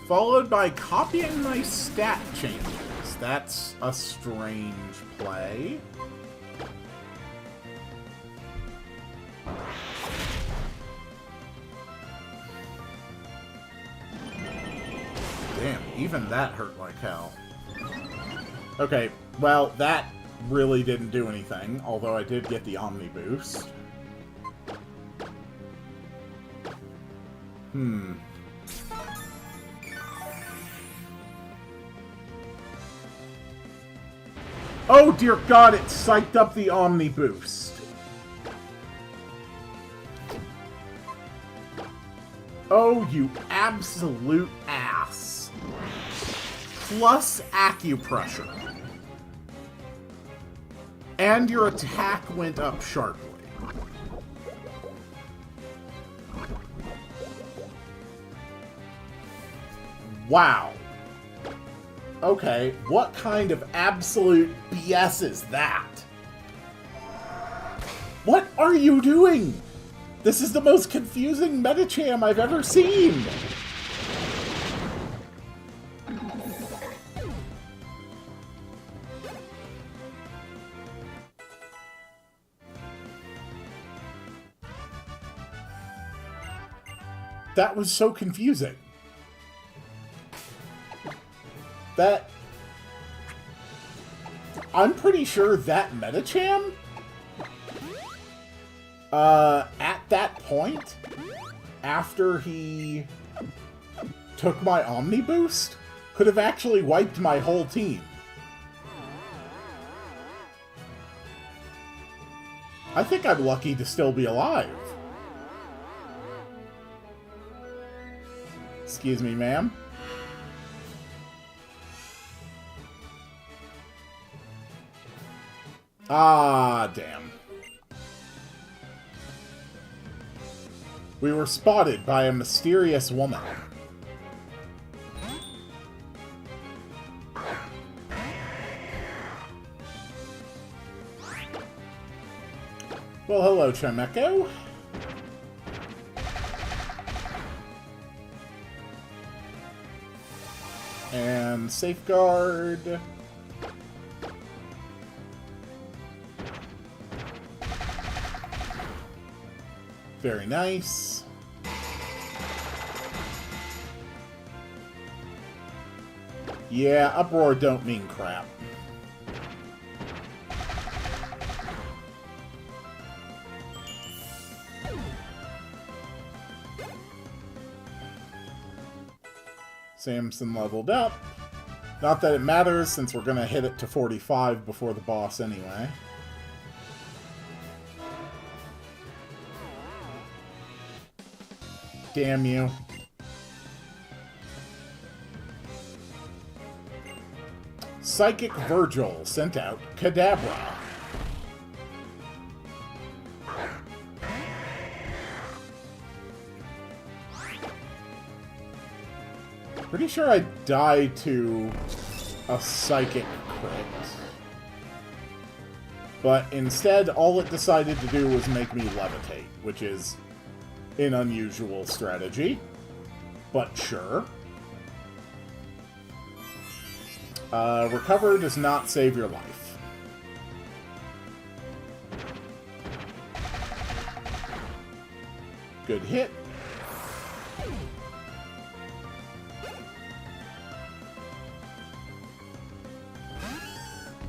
Followed by copying my stat changes. That's a strange play. Damn, even that hurt like hell. Okay, well, that really didn't do anything, although I did get the Omni boost. Oh, dear God, it psyched up the Omni boost. Oh, you absolute ass. Plus acupressure. And your attack went up sharply. Wow. Okay, what kind of absolute BS is that? What are you doing? This is the most confusing Medicham I've ever seen! That was so confusing. That... I'm pretty sure that Medicham... at that point, after he took my Omni boost, could have actually wiped my whole team. I think I'm lucky to still be alive. Excuse me, ma'am. Ah, damn. We were spotted by a mysterious woman. Well, hello, Chimecho. And safeguard. Very nice. Yeah, uproar don't mean crap. Samson leveled up. Not that it matters, since we're going to hit it to 45 before the boss anyway. Damn you. Psychic Virgil sent out Kadabra. Pretty sure I died to a psychic crit. But instead, all it decided to do was make me levitate, which is an unusual strategy. But sure. Recover does not save your life. Good hit.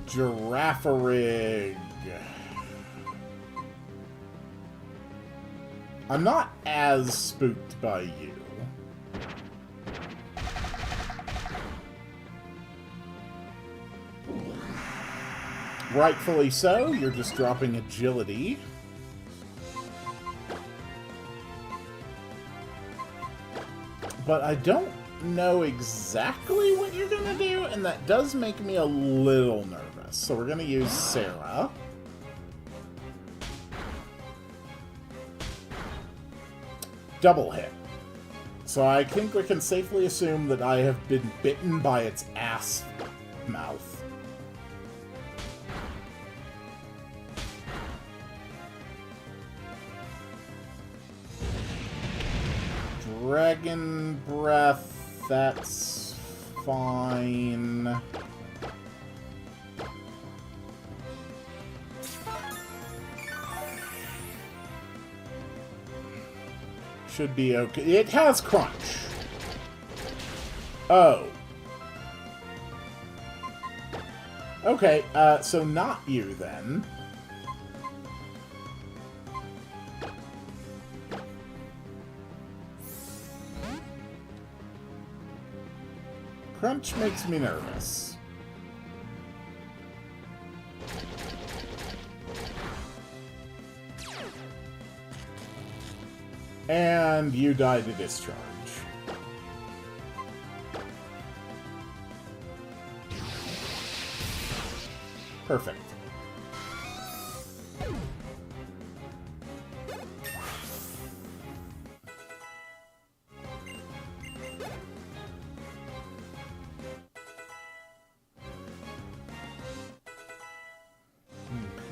Giraffe-rig. I'm not as spooked by you. Rightfully so, you're just dropping agility. But I don't know exactly what you're gonna do, and that does make me a little nervous. So we're gonna use Sarah. Double hit. So I think we can safely assume that I have been bitten by its ass mouth. Dragon Breath, that's fine. Should be okay. It has crunch. Oh. Okay, so not you then. Crunch makes me nervous. And you die to discharge. Perfect.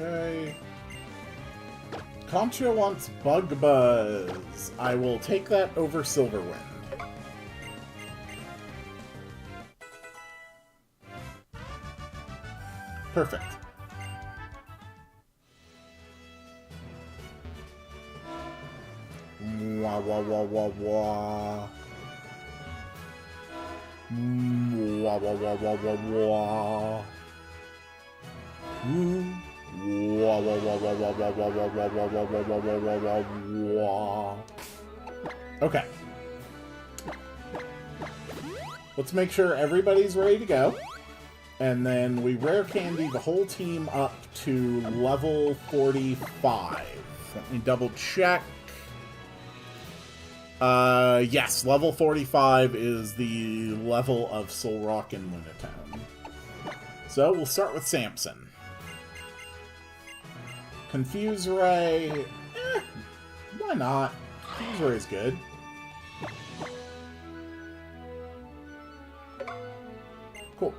Okay. Concha wants Bug Buzz. I will take that over Silverwind. Perfect. Wah wah wah wah wah. Wah wah wah wah wah wah. Wah wah wah wah wah wah wah wah wah wah wah wah wah wah wah. Okay. Let's make sure everybody's ready to go. And then we rare candy the whole team up to level 45. Let me double check. Yes, level 45 is the level of Soul Rock and Lunatone. So, we'll start with Samson. Confuse Ray... why not? Confuse Ray is good. Cool.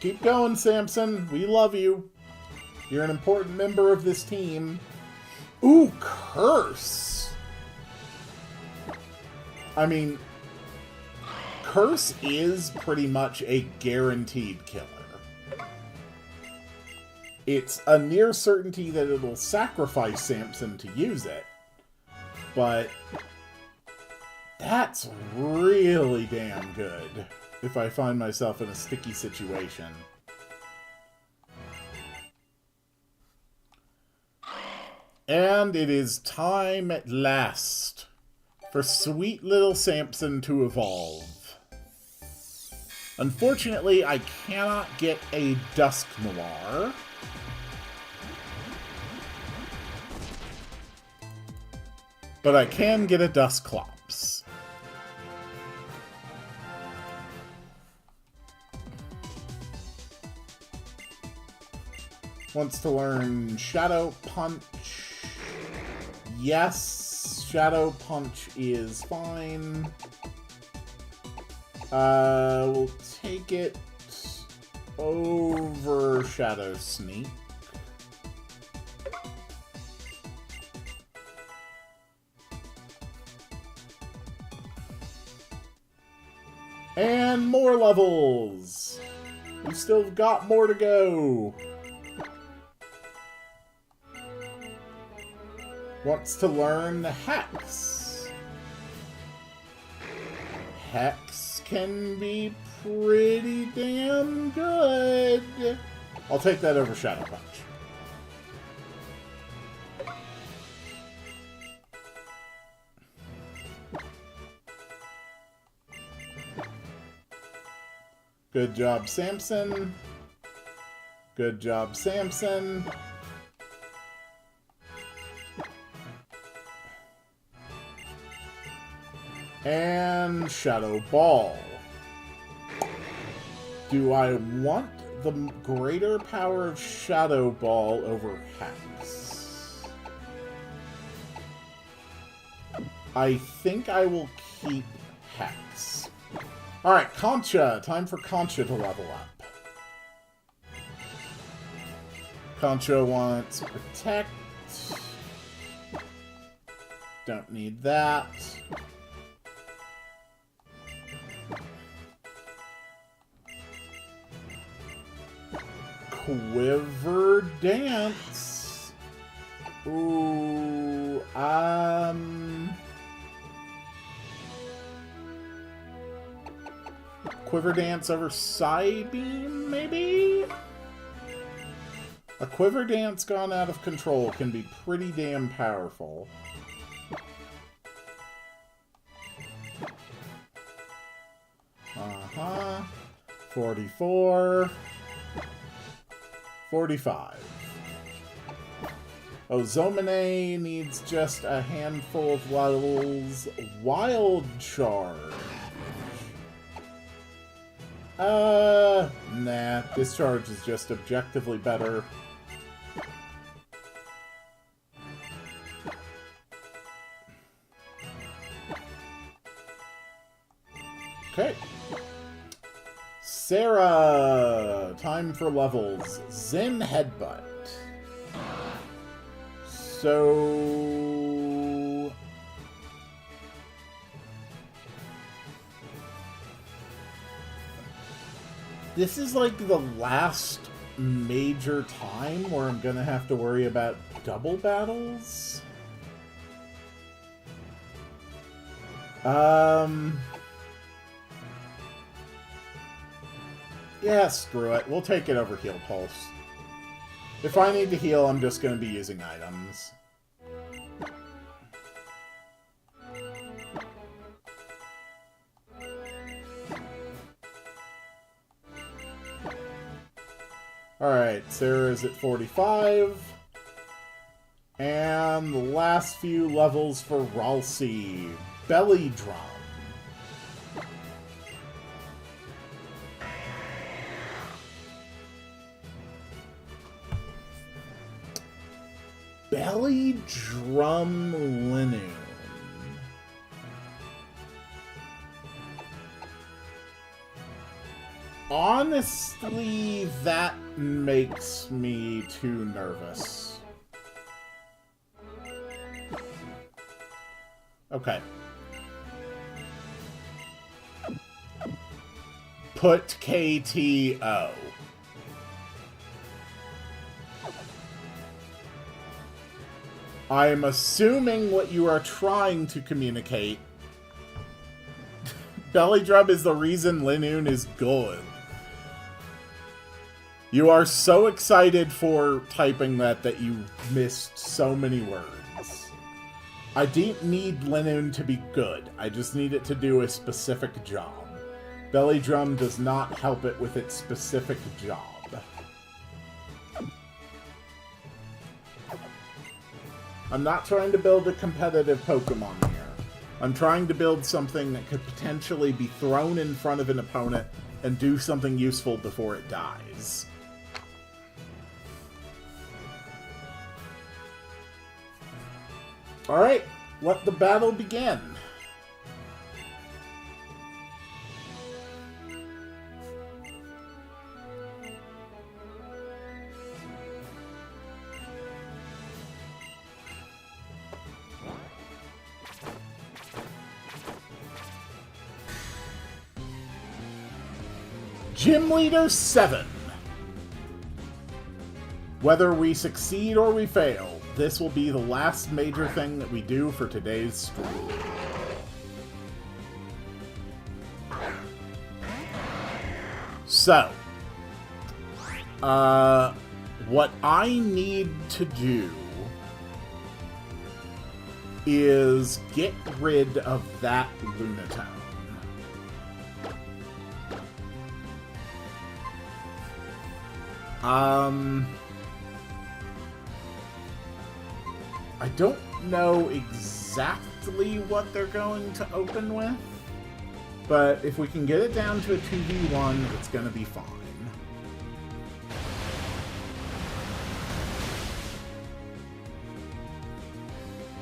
Keep going, Samson. We love you. You're an important member of this team. Ooh, Curse! I mean, Curse is pretty much a guaranteed killer. It's a near certainty that it'll sacrifice Samson to use it, but that's really damn good if I find myself in a sticky situation. And it is time at last for sweet little Samson to evolve. Unfortunately, I cannot get a Dusk Noir. But I can get a Dusclops. Wants to learn Shadow Punch. Yes, Shadow Punch is fine. We'll take it over Shadow Sneak. And more levels! We still got more to go! Wants to learn Hex. Hex can be pretty damn good. I'll take that over Shadow Punch. Good job, Samson. Good job, Samson. And Shadow Ball. Do I want the greater power of Shadow Ball over Hex? I think I will keep Hex. Alright, Concha. Time for Concha to level up. Concha wants Protect. Don't need that. Quiver Dance. Ooh, Quiver Dance over Psybeam, maybe? A Quiver Dance gone out of control can be pretty damn powerful. Uh-huh. 44. 45. Oh, Zomine needs just a handful of levels. Wild Charge. Nah. Discharge is just objectively better. Okay. Sarah! Time for levels. Zen Headbutt. So... this is like the last major time where I'm gonna have to worry about double battles. Yeah, screw it. We'll take it over Heal Pulse. If I need to heal, I'm just going to be using items. Alright, Sarah's at 45. And the last few levels for Ralsei. Belly Drum. Belly Drum Linoon. Honestly, that makes me too nervous. Okay. Put KTO. I'm assuming what you are trying to communicate. Belly Drum is the reason Linoon is good. You are so excited for typing that you missed so many words. I didn't need Linoon to be good. I just need it to do a specific job. Belly Drum does not help it with its specific job. I'm not trying to build a competitive Pokemon here. I'm trying to build something that could potentially be thrown in front of an opponent and do something useful before it dies. Alright, let the battle begin. Gym Leader 7. Whether we succeed or we fail, this will be the last major thing that we do for today's stream. So, what I need to do is get rid of that Lunatone. I don't know exactly what they're going to open with, but if we can get it down to a 2v1, it's going to be fine.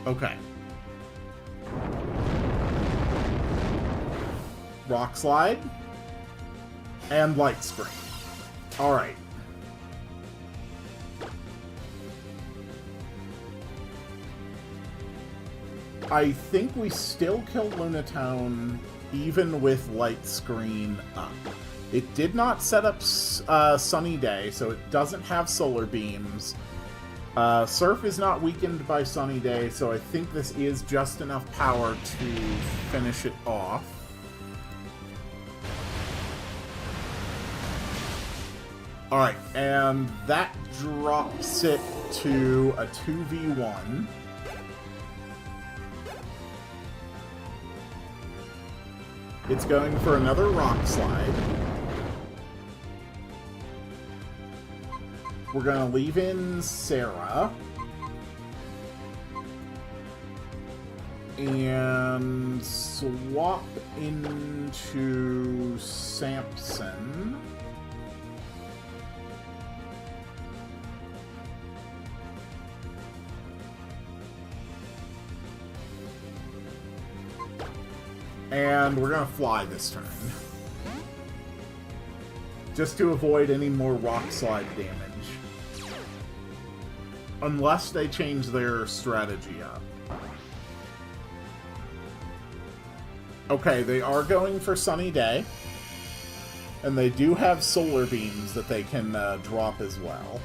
Okay. Rock Slide and Light Screen. Alright. I think we still kill Lunatone even with Light Screen up. It did not set up Sunny Day, so it doesn't have Solar Beams. Surf is not weakened by Sunny Day, so I think this is just enough power to finish it off. Alright, and that drops it to a 2v1. It's going for another Rock Slide. We're going to leave in Sarah. And swap into Samson. And we're going to fly this turn. Just to avoid any more Rock Slide damage. Unless they change their strategy up. Okay, they are going for Sunny Day. And they do have Solar Beams that they can drop as well.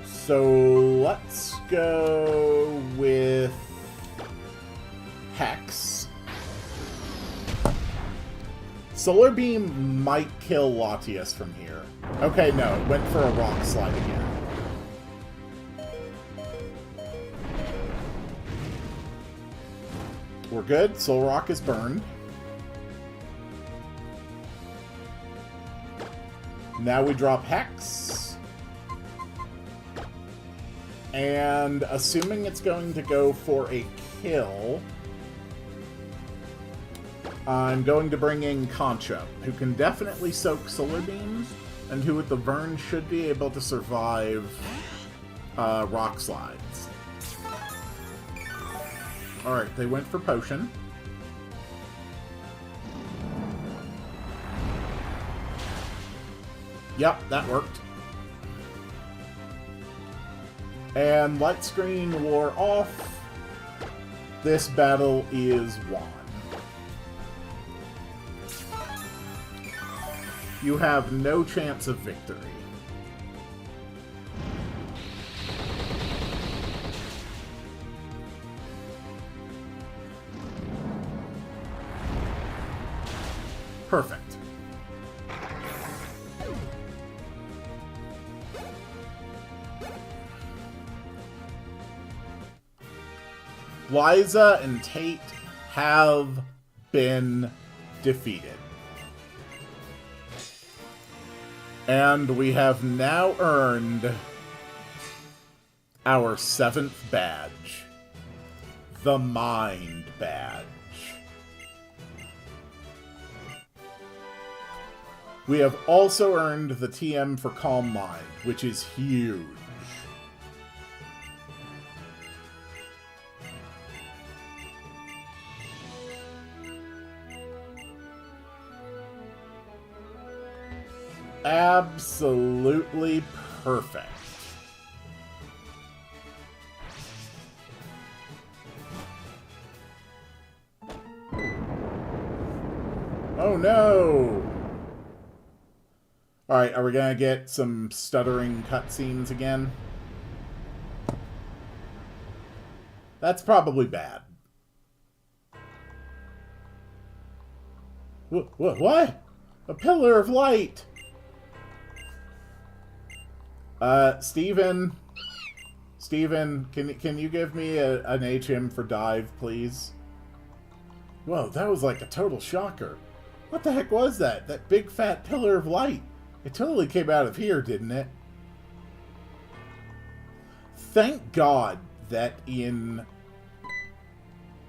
So let's go with Hex. Solar Beam might kill Latias from here. Okay, no, it went for a Rock Slide again. We're good. Soul Rock is burned. Now we drop Hex. And assuming it's going to go for a kill, I'm going to bring in Concha, who can definitely soak Solar Beams, and who with the Burn should be able to survive Rock Slides. Alright, they went for Potion. Yep, that worked. And Light Screen wore off. This battle is won. You have no chance of victory. Perfect. Liza and Tate have been defeated. And we have now earned our 7th badge. The Mind Badge. We have also earned the TM for Calm Mind, which is huge. Absolutely perfect. Oh no! Alright, are we gonna get some stuttering cutscenes again? That's probably bad. What? A pillar of light! Steven, can you give me an HM for dive, please? Whoa, that was like a total shocker. What the heck was that? That big fat pillar of light. It totally came out of here, didn't it? Thank God that in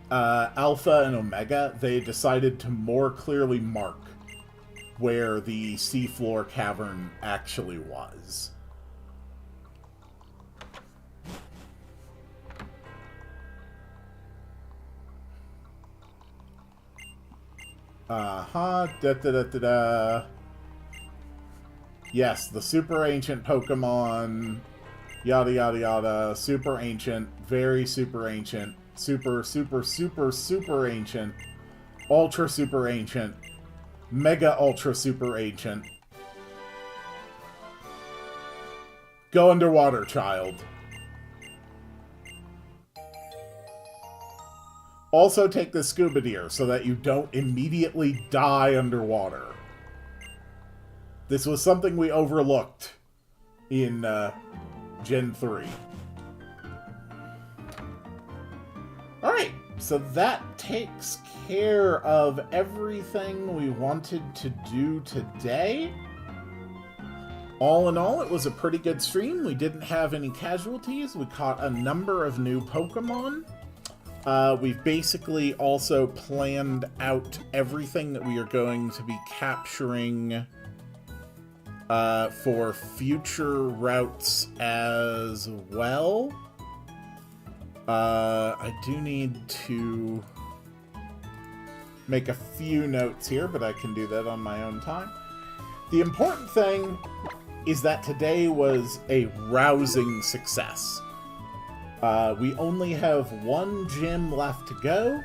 Alpha and Omega, they decided to more clearly mark where the seafloor cavern actually was. Da-da-da-da-da. Yes, the super ancient Pokemon. Yada, yada, yada. Super ancient. Very super ancient. Super ancient. Ultra super ancient. Mega ultra super ancient. Go underwater, child. Also take the scuba gear so that you don't immediately die underwater. This was something we overlooked in Gen 3. Alright, so that takes care of everything we wanted to do today. All in all, it was a pretty good stream. We didn't have any casualties. We caught a number of new Pokemon. We've basically also planned out everything that we are going to be capturing for future routes as well. I do need to make a few notes here, but I can do that on my own time. The important thing is that today was a rousing success. We only have one gym left to go.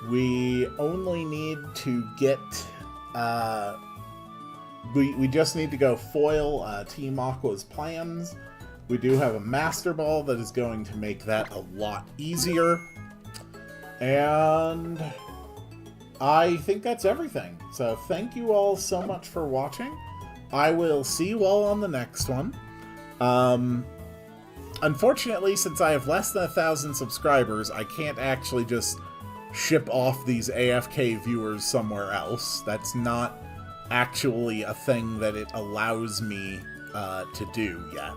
We only need to get... We just need to go foil Team Aqua's plans. We do have a Master Ball that is going to make that a lot easier. And I think that's everything. So thank you all so much for watching. I will see you all on the next one. Unfortunately, since I have less than 1,000 subscribers, I can't actually just ship off these AFK viewers somewhere else. That's not actually a thing that it allows me to do yet.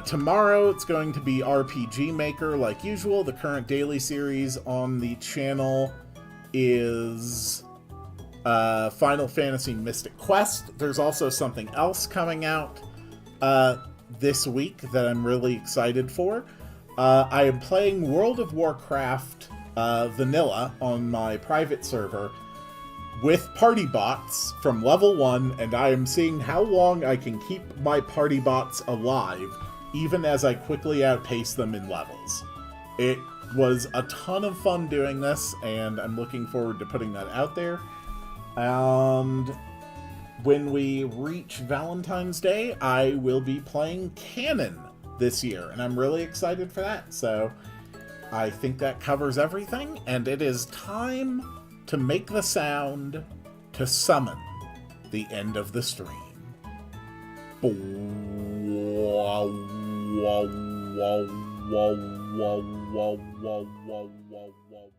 Tomorrow it's going to be RPG Maker like usual. The current daily series on the channel is Final Fantasy Mystic Quest. There's also something else coming out this week that I'm really excited for. I am playing World of Warcraft Vanilla on my private server with party bots from level 1, and I am seeing how long I can keep my party bots alive, even as I quickly outpace them in levels. It was a ton of fun doing this, and I'm looking forward to putting that out there. And when we reach Valentine's Day, I will be playing Canon this year, and I'm really excited for that. So I think that covers everything, and it is time to make the sound to summon the end of the stream. Wow, wow, wow, wow, wow, wow, wow, wow, wow.